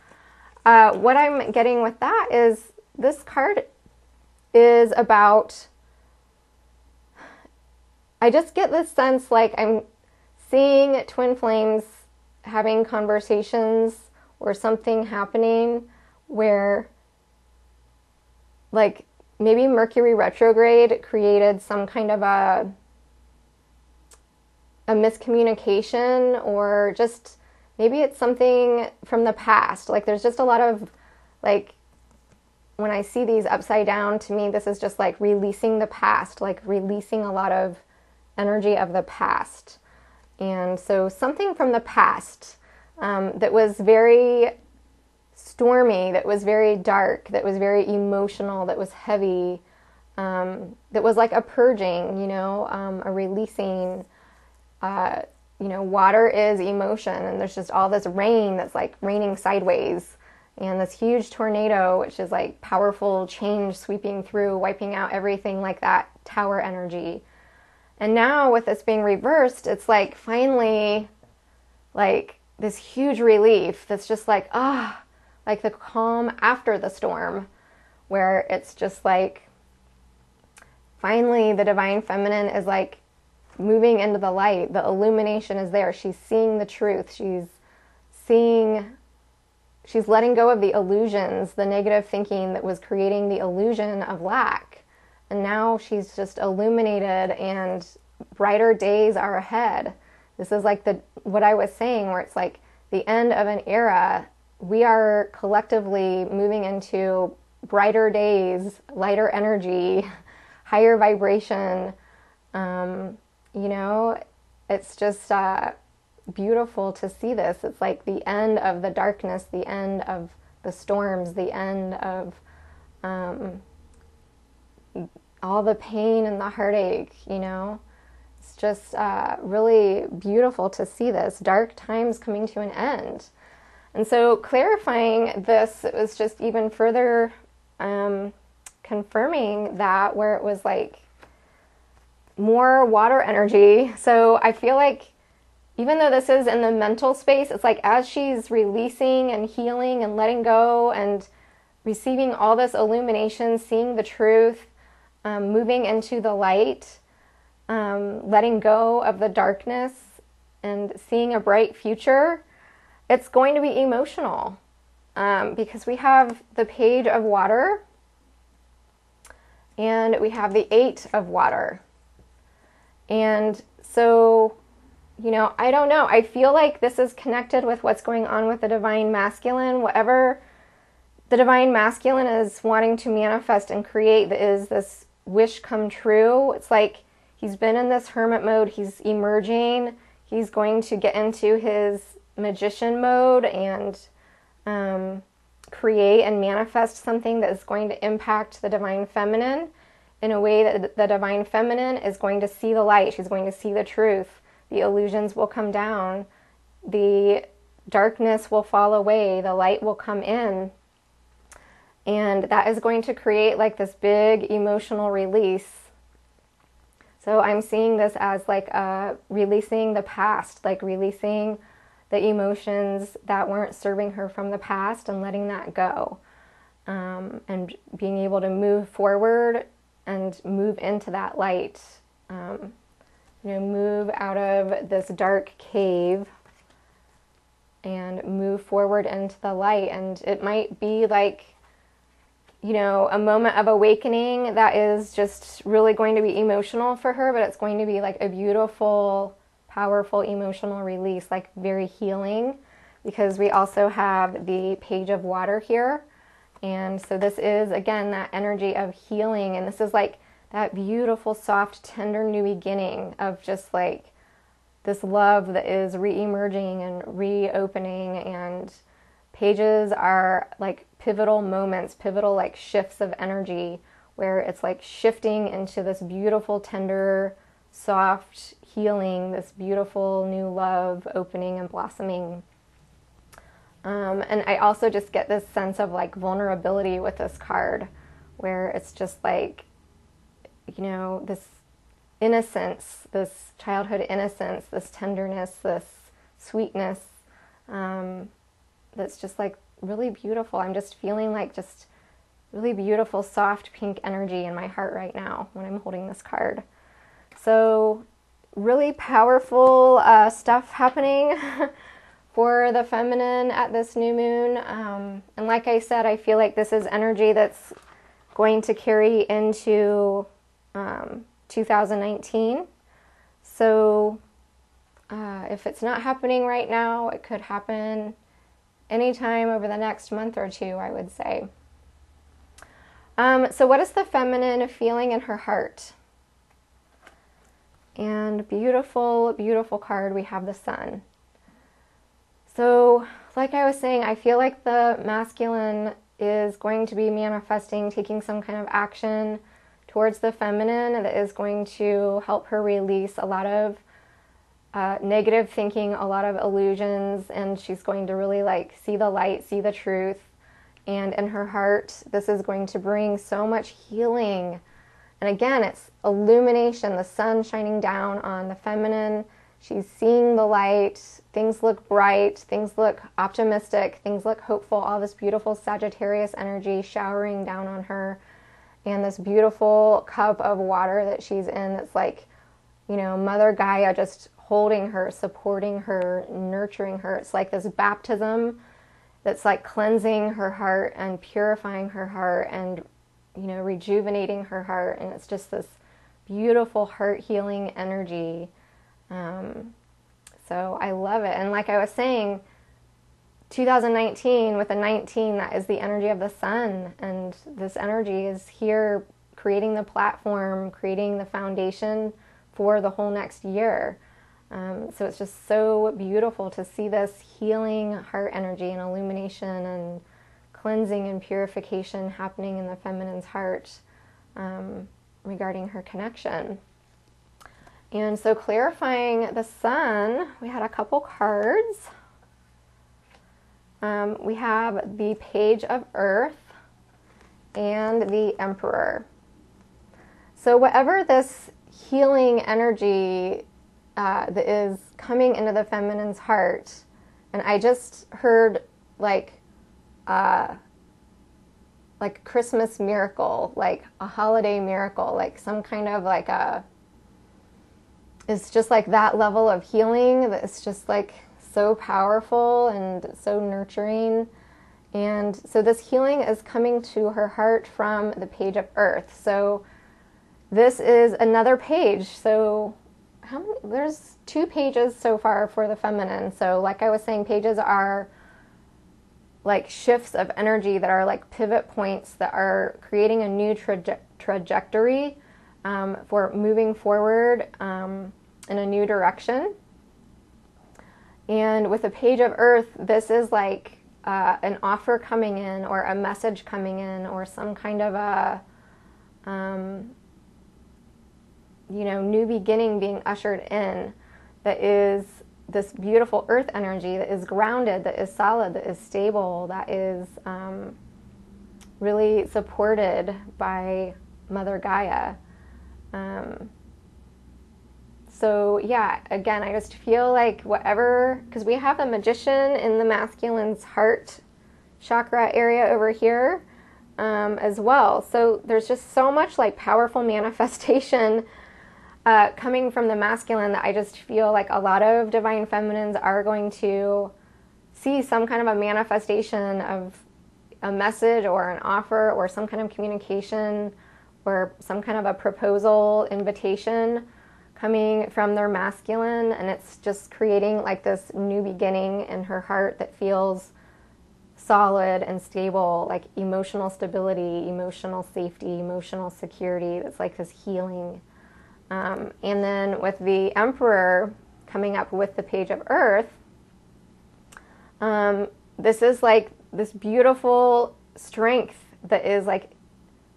what I'm getting with that is this card is about, I just get this sense like I'm seeing twin flames having conversations or something happening where like maybe Mercury retrograde created some kind of a miscommunication, or just maybe it's something from the past. Like there's just a lot of like, when I see these upside down, to me this is just like releasing the past, like releasing a lot of energy of the past. And so something from the past that was very stormy, that was very dark, that was very emotional, that was heavy, that was like a purging, you know, a releasing. You know, water is emotion, and there's just all this rain that's like raining sideways, and this huge tornado, which is like powerful change sweeping through, wiping out everything, like that tower energy. And now with this being reversed, it's like finally like this huge relief that's just like, like the calm after the storm, where it's just like finally the divine feminine is like moving into the light. The illumination is there. She's seeing the truth. She's seeing she's letting go of the illusions, the negative thinking that was creating the illusion of lack. And now she's just illuminated and brighter days are ahead. This is like what I was saying, where it's like the end of an era. We are collectively moving into brighter days, lighter energy, higher vibration. You know, it's just beautiful to see this. It's like the end of the darkness, the end of the storms, the end of all the pain and the heartache, you know. It's just really beautiful to see this. Dark times coming to an end. And so clarifying this, it was just even further confirming that, where it was like more water energy. So I feel like even though this is in the mental space, it's like as she's releasing and healing and letting go and receiving all this illumination, seeing the truth, moving into the light, letting go of the darkness and seeing a bright future, it's going to be emotional because we have the Page of Water and we have the Eight of Water. And so, you know, I don't know. I feel like this is connected with what's going on with the Divine Masculine. Whatever the Divine Masculine is wanting to manifest and create is this wish come true. It's like he's been in this hermit mode. He's emerging. He's going to get into his magician mode and create and manifest something that is going to impact the Divine Feminine in a way that the Divine Feminine is going to see the light. She's going to see the truth. The illusions will come down. The darkness will fall away. The light will come in. And that is going to create like this big emotional release. So I'm seeing this as like releasing the past, like releasing the emotions that weren't serving her from the past and letting that go. And being able to move forward and move into that light. You know, move out of this dark cave and move forward into the light. And it might be like, you know, a moment of awakening that is just really going to be emotional for her, but it's going to be like a beautiful, powerful emotional release, like very healing, because we also have the Page of Water here. And so this is, again, that energy of healing. And this is like that beautiful, soft, tender new beginning of just like this love that is re-emerging and reopening. And pages are like pivotal moments, pivotal like shifts of energy, where it's like shifting into this beautiful, tender, soft healing, this beautiful new love opening and blossoming. And I also just get this sense of like vulnerability with this card, where it's just like, you know, this innocence, this childhood innocence, this tenderness, this sweetness, that's just like really beautiful. I'm just feeling like just really beautiful, soft pink energy in my heart right now when I'm holding this card. So really powerful stuff happening for the feminine at this new moon. And like I said, I feel like this is energy that's going to carry into 2019. So if it's not happening right now, it could happen anytime over the next month or two, I would say. So what is the feminine feeling in her heart? And beautiful, beautiful card, we have the Sun. So like I was saying, I feel like the masculine is going to be manifesting, taking some kind of action towards the feminine that is going to help her release a lot of negative thinking, a lot of illusions, and she's going to really like see the light, see the truth. And in her heart, this is going to bring so much healing. And again, it's illumination, the sun shining down on the feminine. She's seeing the light. Things look bright. Things look optimistic. Things look hopeful. All this beautiful Sagittarius energy showering down on her. And this beautiful cup of water that she's in that's like, you know, Mother Gaia just holding her, supporting her, nurturing her. It's like this baptism that's like cleansing her heart and purifying her heart and, you know, rejuvenating her heart. And it's just this beautiful heart healing energy. So I love it. And like I was saying, 2019 with a 19, that is the energy of the sun. And this energy is here creating the platform, creating the foundation for the whole next year. So it's just so beautiful to see this healing heart energy and illumination and cleansing and purification happening in the feminine's heart regarding her connection. And so clarifying the sun, we had a couple cards. We have the Page of Earth and the Emperor. So whatever this healing energy that is coming into the feminine's heart, and I just heard like Christmas miracle, like a holiday miracle, like some kind of like it's just like that level of healing that's just like so powerful and so nurturing. And so this healing is coming to her heart from the Page of Earth. So this is another page. So how many? There's 2 pages so far for the feminine. So like I was saying, pages are like shifts of energy that are like pivot points that are creating a new trajectory for moving forward in a new direction. And with the Page of Earth, this is like an offer coming in, or a message coming in, or some kind of a new beginning being ushered in, that is this beautiful earth energy that is grounded, that is solid, that is stable, that is really supported by Mother Gaia. So yeah, again, I just feel like whatever, because we have the Magician in the masculine's heart chakra area over here as well. So there's just so much like powerful manifestation coming from the masculine that I just feel like a lot of divine feminines are going to see some kind of a manifestation of a message or an offer or some kind of communication or some kind of a proposal, invitation coming from their masculine, and it's just creating like this new beginning in her heart that feels solid and stable, like emotional stability, emotional safety, emotional security. That's like this healing. And then with the Emperor coming up with the Page of Earth, this is like this beautiful strength that is like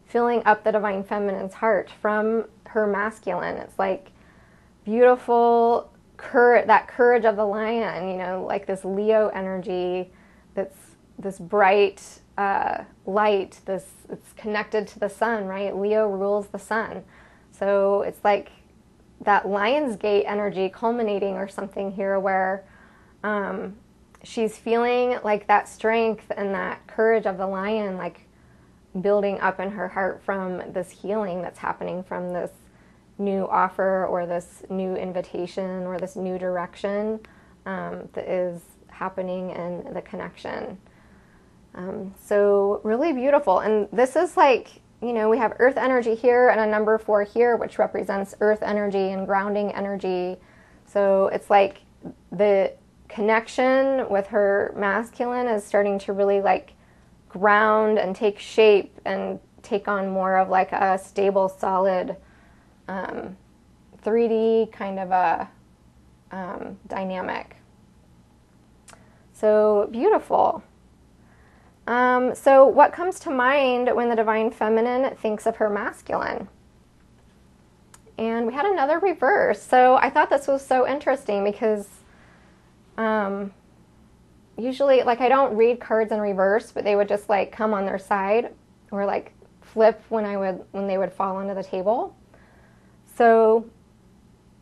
filling up the divine feminine's heart from her masculine. It's like beautiful courage, that courage of the lion, you know, like this Leo energy that's this bright light, it's connected to the sun, right? Leo rules the sun. So it's like that Lion's Gate energy culminating or something here, where she's feeling like that strength and that courage of the lion like building up in her heart from this healing that's happening from this new offer or this new invitation or this new direction that is happening in the connection. So really beautiful. And this is like, you know, we have earth energy here and a number 4 here, which represents earth energy and grounding energy. So it's like the connection with her masculine is starting to really like ground and take shape and take on more of like a stable, solid 3D kind of a dynamic. So beautiful. So what comes to mind when the divine feminine thinks of her masculine? And we had another reverse. So I thought this was so interesting because usually, like, I don't read cards in reverse, but they would just like come on their side or like flip when they would fall onto the table. So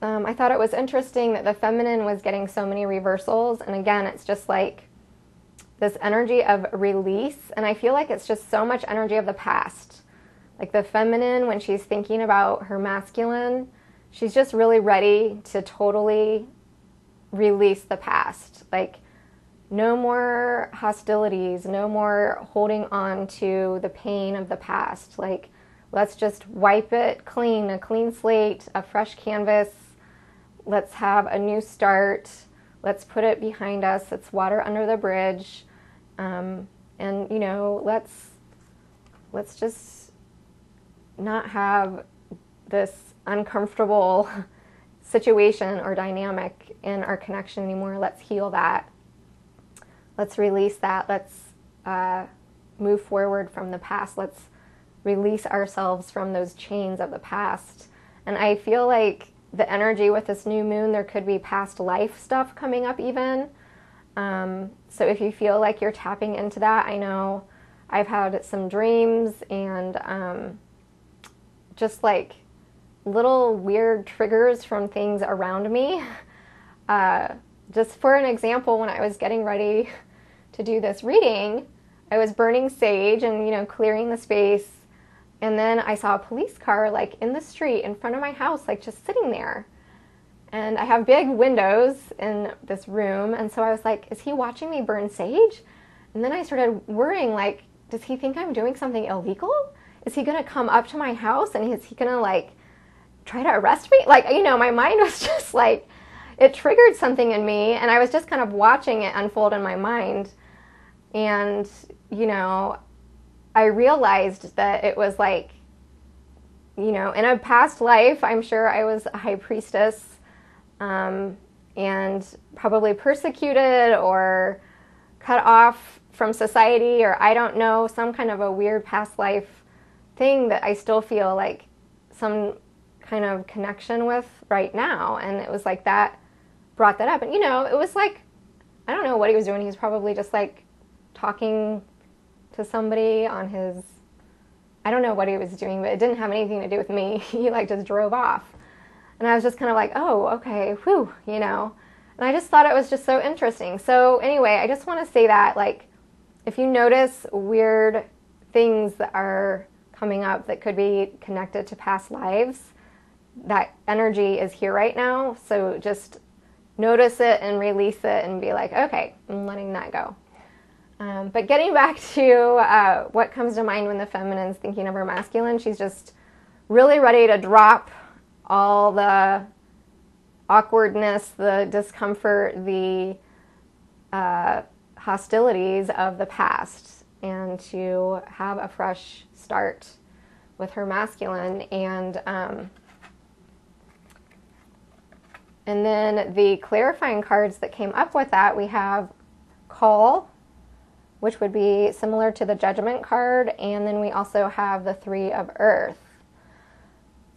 I thought it was interesting that the feminine was getting so many reversals. And again, it's just like this energy of release. And I feel like it's just so much energy of the past. Like the feminine, when she's thinking about her masculine, she's just really ready to totally release the past. Like no more hostilities, no more holding on to the pain of the past. Like, let's just wipe it clean, a clean slate, a fresh canvas. Let's have a new start. Let's put it behind us. It's water under the bridge. And, you know, let's just not have this uncomfortable situation or dynamic in our connection anymore. Let's heal that. Let's release that. Let's move forward from the past. Let's release ourselves from those chains of the past. And I feel like the energy with this new moon, there could be past life stuff coming up even. So if you feel like you're tapping into that, I know I've had some dreams and just like little weird triggers from things around me. Just for an example, when I was getting ready to do this reading, I was burning sage and, you know, clearing the space. And then I saw a police car like in the street in front of my house, like just sitting there. And I have big windows in this room. And so I was like, is he watching me burn sage? And then I started worrying, like, does he think I'm doing something illegal? Is he going to come up to my house and is he going to like try to arrest me? Like, you know, my mind was just like, it triggered something in me. And I was just kind of watching it unfold in my mind. And, you know, I realized that it was like, you know, in a past life, I'm sure I was a high priestess and probably persecuted or cut off from society, or I don't know, some kind of a weird past life thing that I still feel like some kind of connection with right now. And it was like that brought that up. And, you know, it was like, I don't know what he was doing. He was probably just like talking to somebody on his, I don't know what he was doing, but it didn't have anything to do with me. He like just drove off. And I was just kind of like, oh, okay, whew, you know. And I just thought it was just so interesting. So anyway, I just want to say that, like, if you notice weird things that are coming up that could be connected to past lives, that energy is here right now. So just notice it and release it and be like, okay, I'm letting that go. But getting back to what comes to mind when the feminine's thinking of her masculine, she's just really ready to drop all the awkwardness, the discomfort, the hostilities of the past, and to have a fresh start with her masculine. And then the clarifying cards that came up with that, we have Call, which would be similar to the Judgment card, and then we also have the Three of Earth.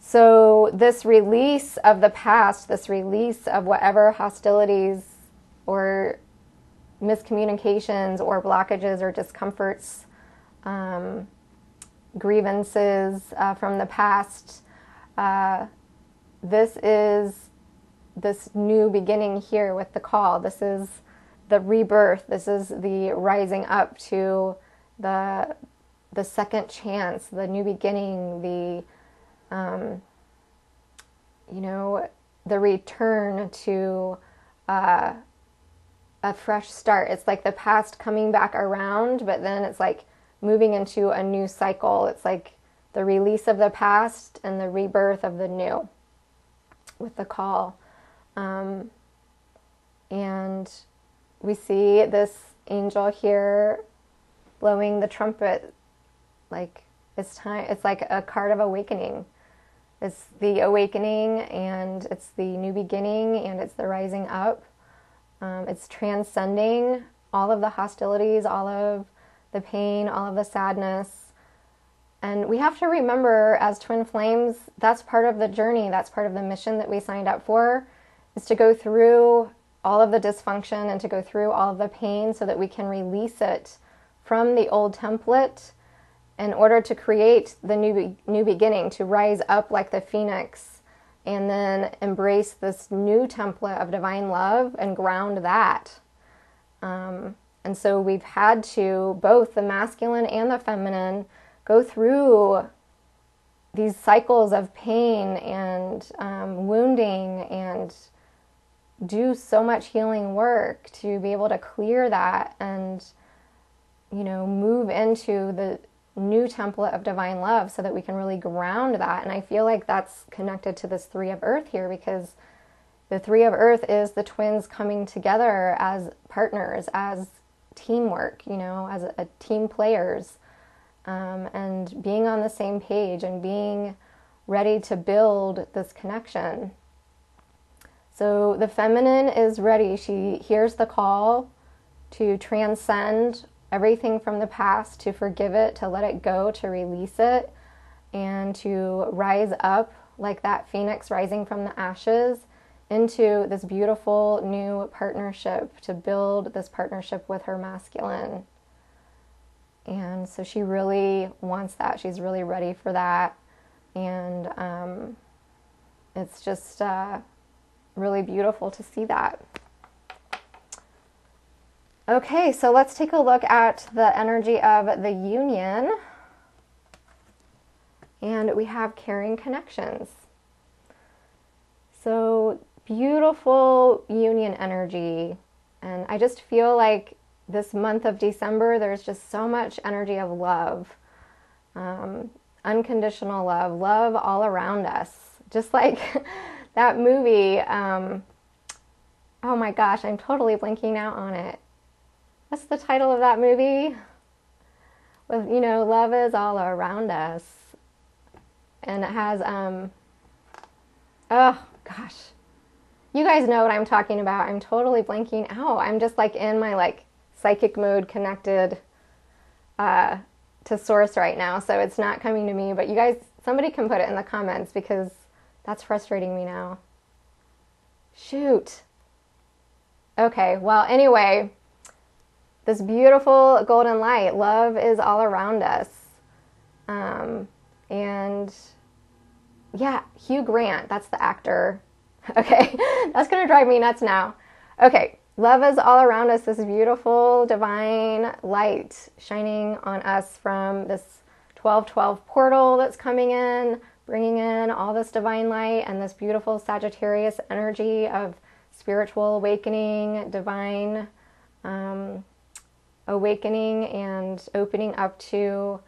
So this release of the past, this release of whatever hostilities or miscommunications or blockages or discomforts, grievances from the past, this is this new beginning here with the Call. This is the rebirth. This is the rising up to the second chance, the new beginning, the you know, the return to a fresh start. It's like the past coming back around, but then it's like moving into a new cycle. It's like the release of the past and the rebirth of the new with the Call. And we see this angel here blowing the trumpet, like it's time. It's like a card of awakening. It's the awakening, and it's the new beginning, and it's the rising up. It's transcending all of the hostilities, all of the pain, all of the sadness. And we have to remember, as twin flames, that's part of the journey. That's part of the mission that we signed up for, is to go through all of the dysfunction and to go through all of the pain so that we can release it from the old template in order to create the new beginning, to rise up like the phoenix and then embrace this new template of divine love and ground that. And so we've had to, both the masculine and the feminine, go through these cycles of pain and wounding and do so much healing work to be able to clear that and, you know, move into the new template of divine love so that we can really ground that. And I feel like that's connected to this Three of Earth here, because the Three of Earth is the twins coming together as partners, as teamwork, you know, as a team players, and being on the same page and being ready to build this connection. So the feminine is ready. She hears the call to transcend everything from the past, to forgive it, to let it go, to release it, and to rise up like that phoenix rising from the ashes into this beautiful new partnership, to build this partnership with her masculine. And so she really wants that. She's really ready for that. And it's just really beautiful to see that. Okay, so let's take a look at the energy of the union. And we have caring connections. So beautiful union energy. And I just feel like this month of December, there's just so much energy of love. Unconditional love, love all around us. Just like that movie, oh my gosh, I'm totally blanking out on it. What's the title of that movie? With, you know, love is all around us. And it has, oh gosh. You guys know what I'm talking about. I'm totally blanking out. I'm just like in my like psychic mode connected to source right now. So it's not coming to me, but you guys, somebody can put it in the comments because that's frustrating me now. Shoot. Okay, well, anyway, this beautiful golden light, love is all around us. And yeah, Hugh Grant, that's the actor. Okay, that's going to drive me nuts now. Okay, love is all around us, this beautiful divine light shining on us from this 12/12 portal that's coming in, bringing in all this divine light and this beautiful Sagittarius energy of spiritual awakening, divine awakening and opening up to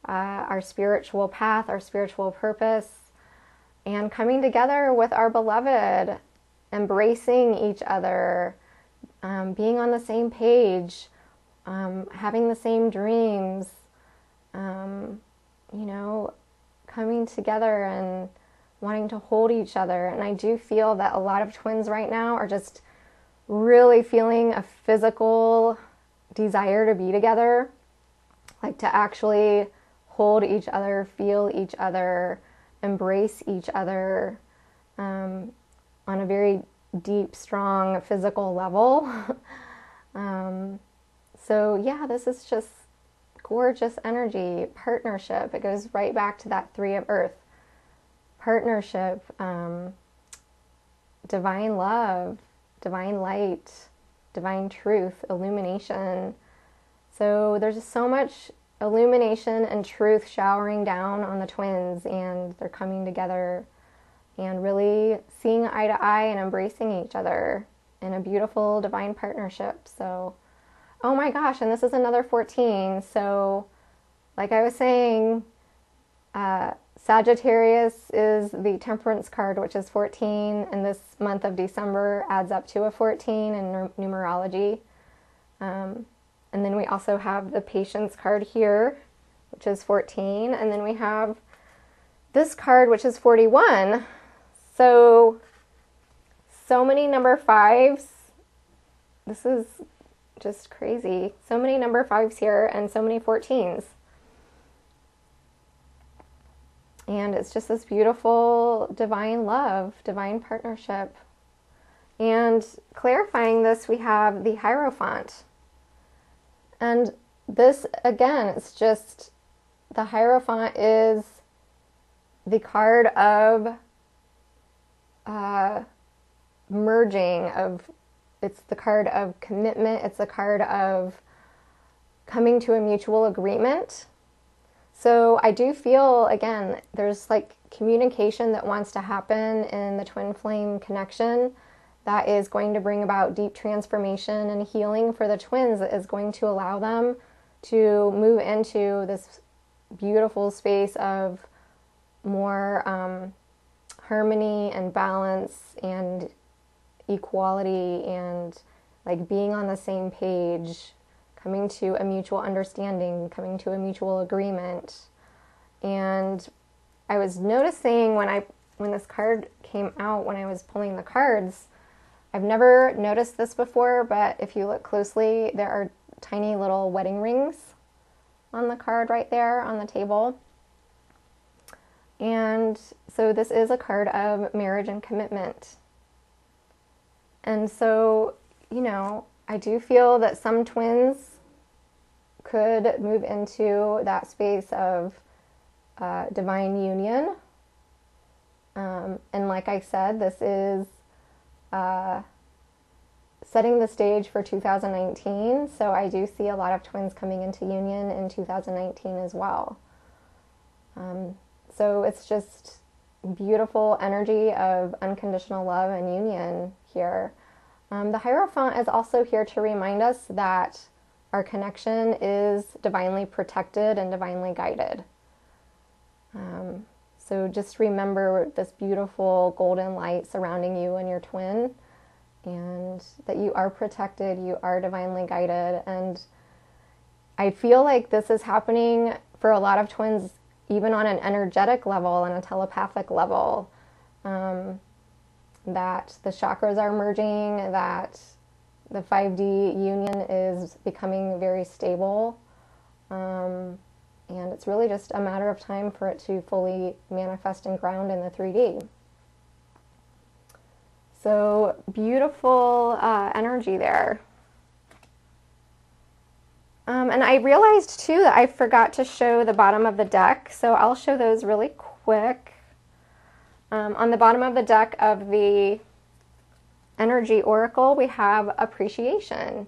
our spiritual path, our spiritual purpose, and coming together with our beloved, embracing each other, being on the same page, having the same dreams, you know, coming together and wanting to hold each other. And I do feel that a lot of twins right now are just really feeling a physical desire to be together, like to actually hold each other, feel each other, embrace each other on a very deep, strong physical level. So yeah, this is just gorgeous energy, partnership. It goes right back to that Three of Earth. Partnership, divine love, divine light, divine truth, illumination. So there's just so much illumination and truth showering down on the twins, and they're coming together and really seeing eye to eye and embracing each other in a beautiful divine partnership. So, oh my gosh, and this is another 14. So, like I was saying, Sagittarius is the Temperance card, which is 14, and this month of December adds up to a 14 in numerology. And then we also have the Patience card here, which is 14, and then we have this card, which is 41. So many number fives. This is just crazy. So many number fives here and so many 14s. And it's just this beautiful divine love, divine partnership. And clarifying this, we have the Hierophant. And this, again, it's just, the Hierophant is the card of merging, it's the card of commitment, it's the card of coming to a mutual agreement. So I do feel, again, there's like communication that wants to happen in the twin flame connection that is going to bring about deep transformation and healing for the twins, that is going to allow them to move into this beautiful space of more harmony and balance and equality and like being on the same page, coming to a mutual understanding, coming to a mutual agreement. And I was noticing when this card came out, when I was pulling the cards, I've never noticed this before, but if you look closely, there are tiny little wedding rings on the card right there on the table. And so this is a card of marriage and commitment. And so, you know, I do feel that some twins could move into that space of divine union. And like I said, this is setting the stage for 2019. So I do see a lot of twins coming into union in 2019 as well. So it's just beautiful energy of unconditional love and union here. The Hierophant is also here to remind us that our connection is divinely protected and divinely guided. So just remember this beautiful golden light surrounding you and your twin, and that you are protected, you are divinely guided. And I feel like this is happening for a lot of twins, even on an energetic level and a telepathic level, that the chakras are merging, that the 5D union is becoming very stable. And it's really just a matter of time for it to fully manifest and ground in the 3D. So beautiful energy there. And I realized too that I forgot to show the bottom of the deck, so I'll show those really quick. On the bottom of the deck of the Energy Oracle, we have appreciation.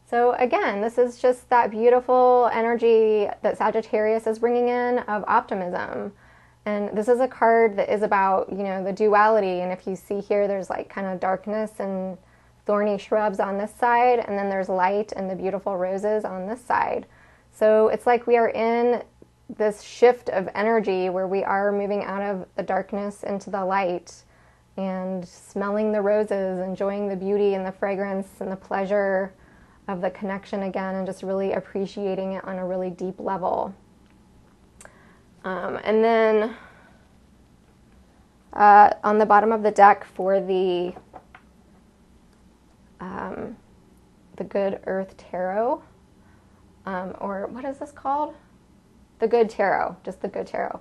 So again, this is just that beautiful energy that Sagittarius is bringing in of optimism. And this is a card that is about, you know, the duality. And if you see here, there's like kind of darkness and thorny shrubs on this side, and then there's light and the beautiful roses on this side. So it's like we are in this shift of energy where we are moving out of the darkness into the light and smelling the roses, enjoying the beauty and the fragrance and the pleasure of the connection again, and just really appreciating it on a really deep level. And then on the bottom of the deck for the Good Earth Tarot, or what is this called? The Good Tarot, just the Good Tarot.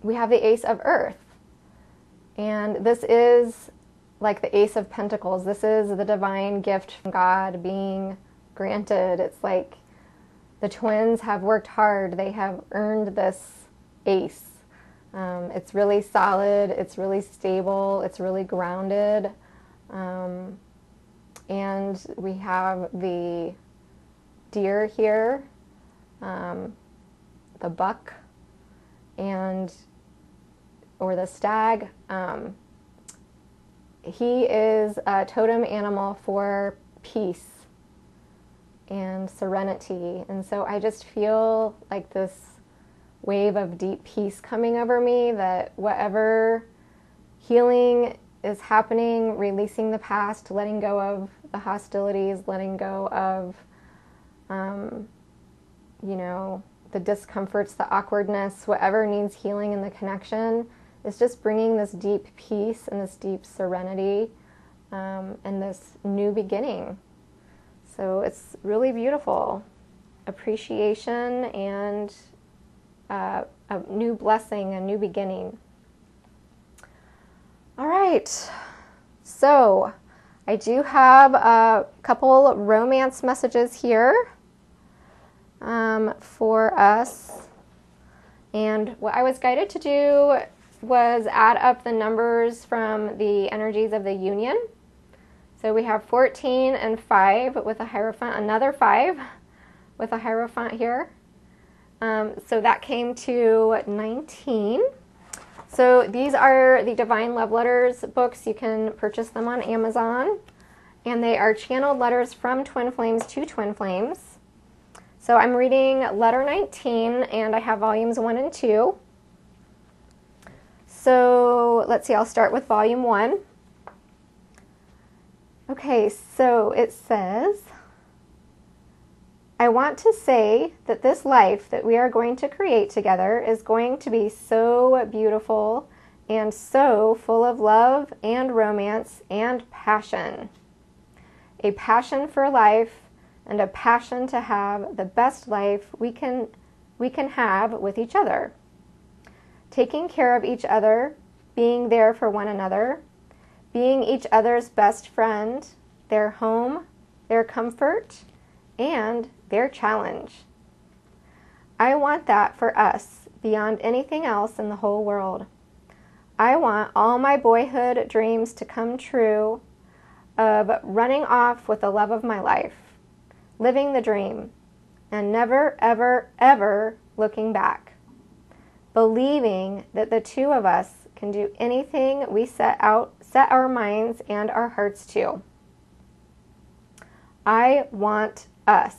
We have the Ace of Earth. And this is like the Ace of Pentacles. This is the divine gift from God being granted. It's like the twins have worked hard. They have earned this ace. It's really solid. It's really stable. It's really grounded. And we have the deer here, the buck, or the stag. He is a totem animal for peace and serenity. And so I just feel like this wave of deep peace coming over me, that whatever healing is happening, releasing the past, letting go of the hostilities, letting go of, you know, the discomforts, the awkwardness, whatever needs healing in the connection, is just bringing this deep peace and this deep serenity and this new beginning. So it's really beautiful. Appreciation and a new blessing, a new beginning. All right, so I do have a couple romance messages here for us. And what I was guided to do was add up the numbers from the energies of the union. So we have 14 and 5 with a Hierophant, another 5 with a Hierophant here. So that came to 19. So these are the Divine Love Letters books. You can purchase them on Amazon. And they are channeled letters from twin flames to twin flames. So I'm reading letter 19, and I have volumes 1 and 2. So let's see, I'll start with volume 1. Okay, so it says, I want to say that this life that we are going to create together is going to be so beautiful and so full of love and romance and passion. A passion for life and a passion to have the best life we can have with each other. Taking care of each other, being there for one another, being each other's best friend, their home, their comfort, and their challenge. I want that for us beyond anything else in the whole world. I want all my boyhood dreams to come true of running off with the love of my life, living the dream, and never, ever, ever looking back. Believing that the two of us can do anything we set our minds and our hearts to. I want us.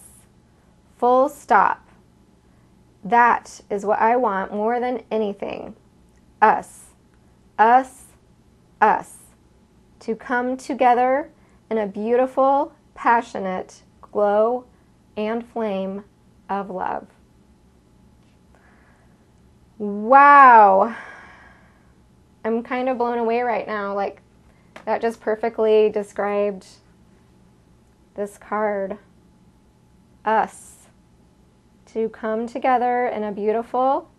Full stop. That is what I want more than anything. Us. Us. Us. To come together in a beautiful, passionate glow and flame of love. Wow. I'm kind of blown away right now. Like, that just perfectly described this card. Us. To come together in a beautiful,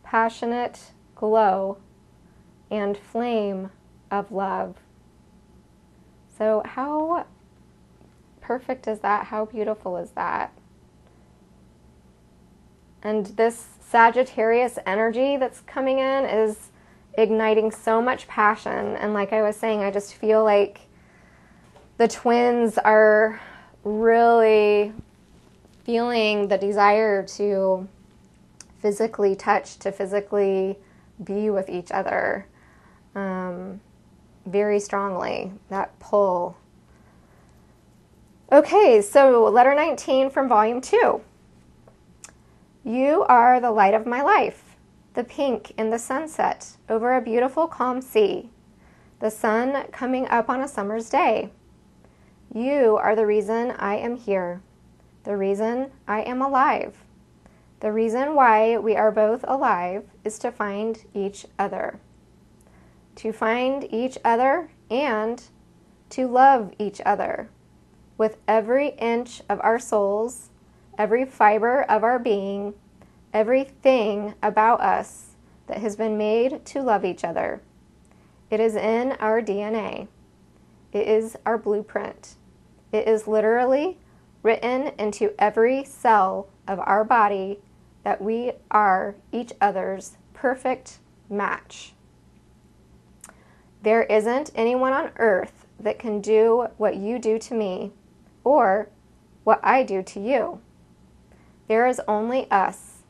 passionate glow and flame of love. So how perfect is that? How beautiful is that? And this Sagittarius energy that's coming in is igniting so much passion. And like I was saying, I just feel like the twins are really feeling the desire to physically touch, to physically be with each other very strongly, that pull. Okay, so letter 19 from volume 2. You are the light of my life, the pink in the sunset over a beautiful calm sea, the sun coming up on a summer's day. You are the reason I am here, the reason I am alive. The reason why we are both alive is to find each other. To find each other and to love each other with every inch of our souls, every fiber of our being, everything about us that has been made to love each other. It is in our DNA. It is our blueprint. It is literally written into every cell of our body that we are each other's perfect match. There isn't anyone on earth that can do what you do to me or what I do to you. There is only us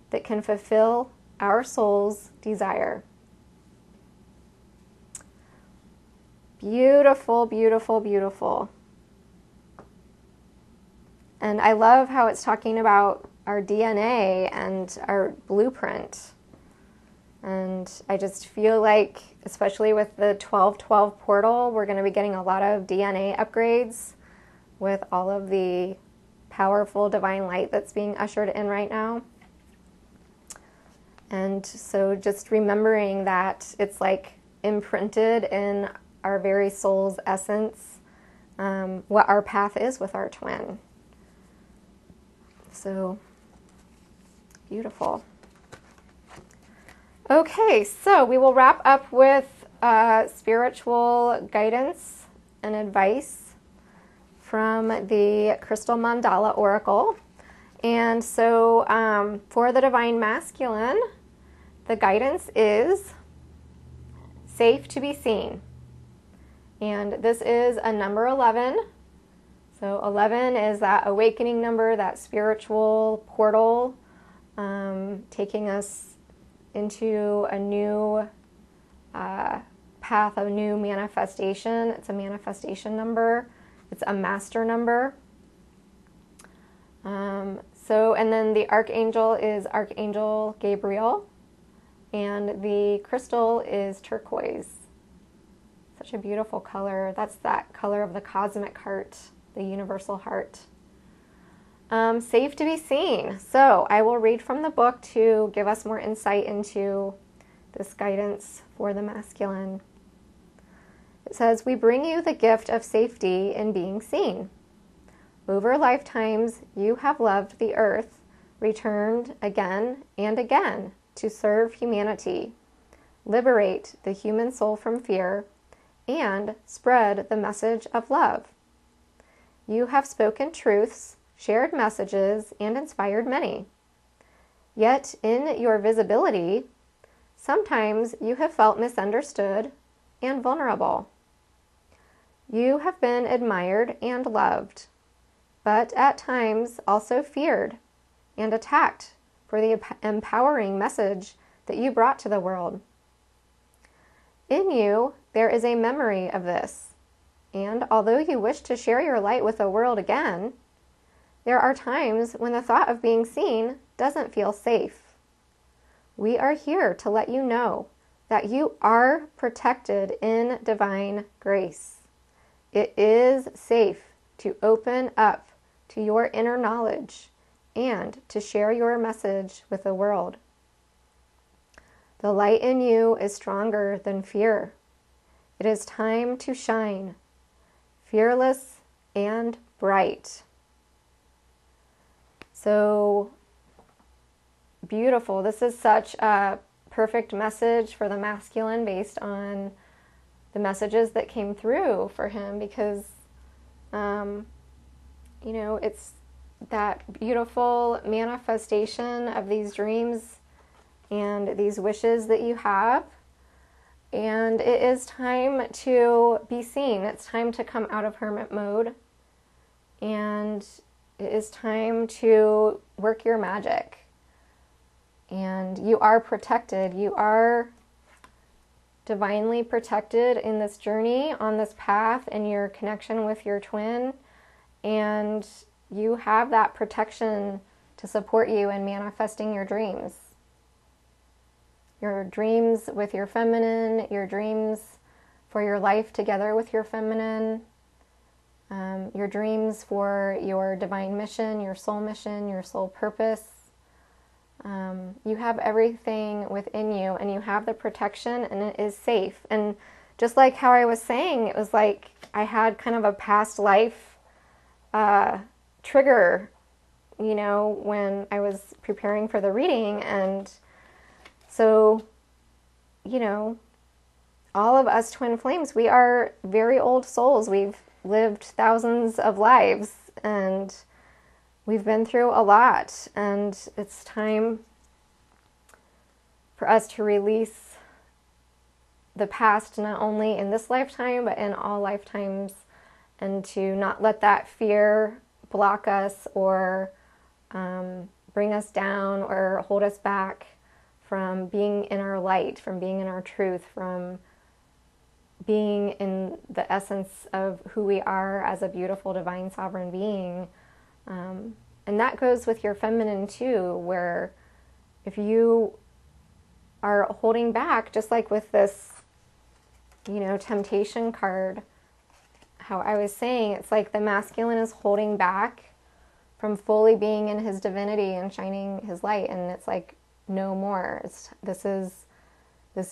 that can fulfill our soul's desire. Beautiful, beautiful, beautiful. And I love how it's talking about our DNA and our blueprint. And I just feel like, especially with the 12-12 portal, we're going to be getting a lot of DNA upgrades with all of the powerful divine light that's being ushered in right now. And so just remembering that it's like imprinted in our very soul's essence, what our path is with our twin. So beautiful. Okay, so we will wrap up with spiritual guidance and advice from the Crystal Mandala Oracle. And so for the Divine Masculine, the guidance is safe to be seen. And this is a number 11. So 11 is that awakening number, that spiritual portal, taking us into a new path of new manifestation. It's a manifestation number. It's a master number. And then the Archangel is Archangel Gabriel, and the crystal is turquoise. Such a beautiful color. That's that color of the cosmic heart, the universal heart. Safe to be seen. So I will read from the book to give us more insight into this guidance for the masculine. It says, we bring you the gift of safety in being seen. Over lifetimes, you have loved the earth, returned again and again to serve humanity, liberate the human soul from fear, and spread the message of love. You have spoken truths, shared messages, and inspired many. Yet in your visibility, sometimes you have felt misunderstood and vulnerable. You have been admired and loved, but at times also feared and attacked for the empowering message that you brought to the world. In you, there is a memory of this, and although you wish to share your light with the world again, there are times when the thought of being seen doesn't feel safe. We are here to let you know that you are protected in divine grace. It is safe to open up to your inner knowledge and to share your message with the world. The light in you is stronger than fear. It is time to shine, fearless and bright. So beautiful. This is such a perfect message for the masculine based on the messages that came through for him, because it's that beautiful manifestation of these dreams and these wishes that you have. And it is time to be seen. It's time to come out of hermit mode. And it is time to work your magic. And you are protected. You are divinely protected in this journey, on this path, in your connection with your twin. And you have that protection to support you in manifesting your dreams. Your dreams with your feminine, your dreams for your life together with your feminine, your dreams for your divine mission, your soul purpose. You have everything within you, and you have the protection, and it is safe. And just like how I was saying, it was like I had kind of a past life trigger, when I was preparing for the reading. And so, all of us twin flames, we are very old souls. We've lived thousands of lives, and we've been through a lot. And it's time for us to release the past, not only in this lifetime, but in all lifetimes, and to not let that fear block us or bring us down or hold us back from being in our light, from being in our truth, from being in the essence of who we are as a beautiful divine sovereign being. And that goes with your feminine too, where if you are holding back, just like with this, temptation card, how I was saying, it's like the masculine is holding back from fully being in his divinity and shining his light. And it's like, no more. This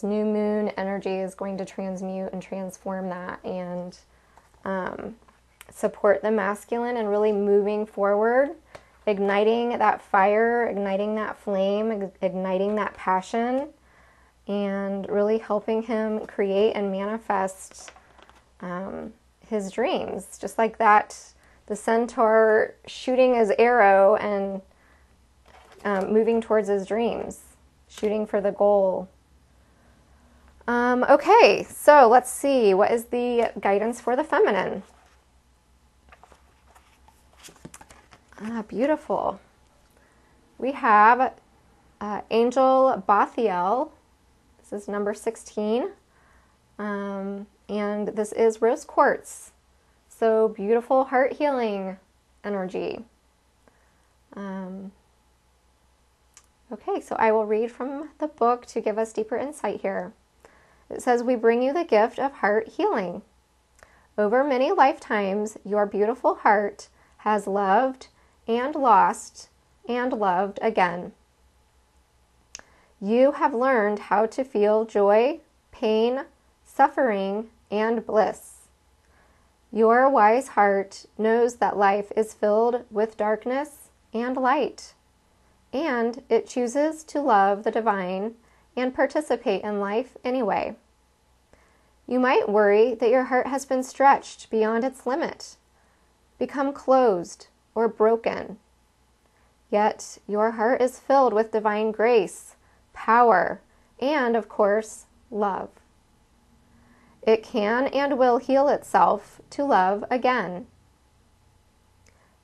new moon energy is going to transmute and transform that, and support the masculine and really moving forward, igniting that fire, igniting that flame, igniting that passion, and really helping him create and manifest his dreams. Just like that, the centaur shooting his arrow and moving towards his dreams, shooting for the goal. Okay, so let's see. What is the guidance for the feminine? Beautiful. We have Angel Bothiel. This is number 16. And this is rose quartz. So beautiful heart healing energy. Okay, so I will read from the book to give us deeper insight here. It says, we bring you the gift of heart healing. Over many lifetimes, your beautiful heart has loved and lost and loved again. You have learned how to feel joy, pain, suffering, and bliss. Your wise heart knows that life is filled with darkness and light, and it chooses to love the divine and participate in life anyway. You might worry that your heart has been stretched beyond its limit, become closed or broken. Yet your heart is filled with divine grace, power, and, of course, love. It can and will heal itself to love again.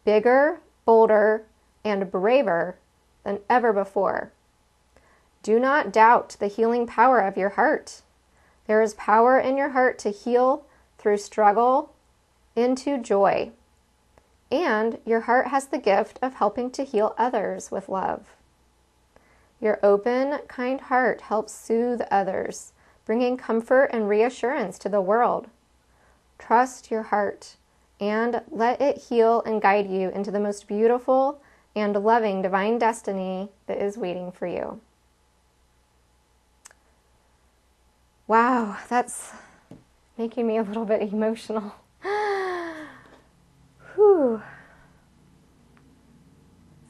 Bigger, bolder, and braver than ever before. Do not doubt the healing power of your heart. There is power in your heart to heal through struggle into joy. And your heart has the gift of helping to heal others with love. Your open, kind heart helps soothe others, bringing comfort and reassurance to the world. Trust your heart and let it heal and guide you into the most beautiful and loving divine destiny that is waiting for you. Wow, that's making me a little bit emotional. Whew.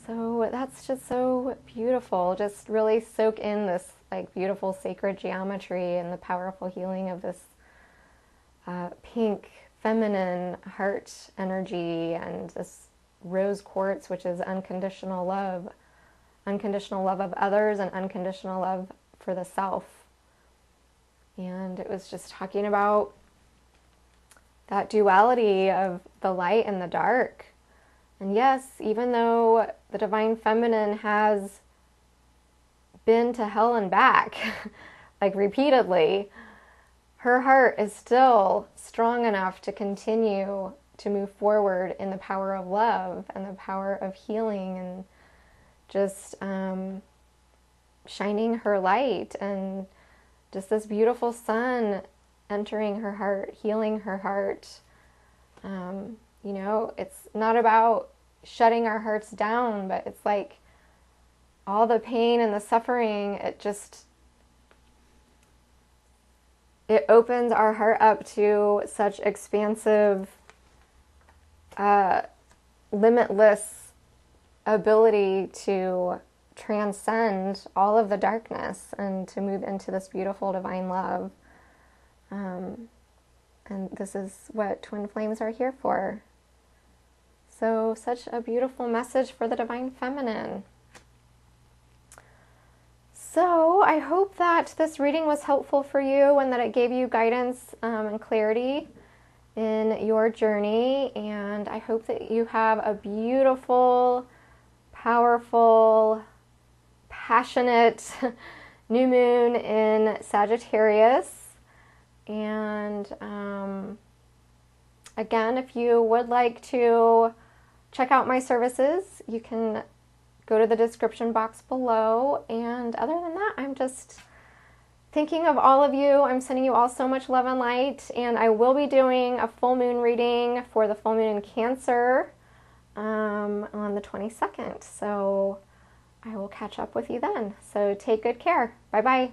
So that's just so beautiful. Just really soak in this like beautiful sacred geometry and the powerful healing of this pink feminine heart energy and this rose quartz, which is unconditional love of others and unconditional love for the self. And it was just talking about that duality of the light and the dark. And yes, even though the divine feminine has been to hell and back, like repeatedly, her heart is still strong enough to continue to move forward in the power of love and the power of healing and just shining her light, and just this beautiful sun entering her heart, healing her heart. You know, it's not about shutting our hearts down, but it's like all the pain and the suffering, it opens our heart up to such expansive, limitless ability to transcend all of the darkness and to move into this beautiful divine love. And this is what twin flames are here for. So such a beautiful message for the divine feminine. So I hope that this reading was helpful for you and that it gave you guidance and clarity in your journey. And I hope that you have a beautiful, powerful, passionate new moon in Sagittarius. And again, if you would like to check out my services, you can go to the description box below. And other than that, I'm just thinking of all of you. I'm sending you all so much love and light. And I will be doing a full moon reading for the full moon in Cancer on the 22nd. So I will catch up with you then. So take good care. Bye-bye.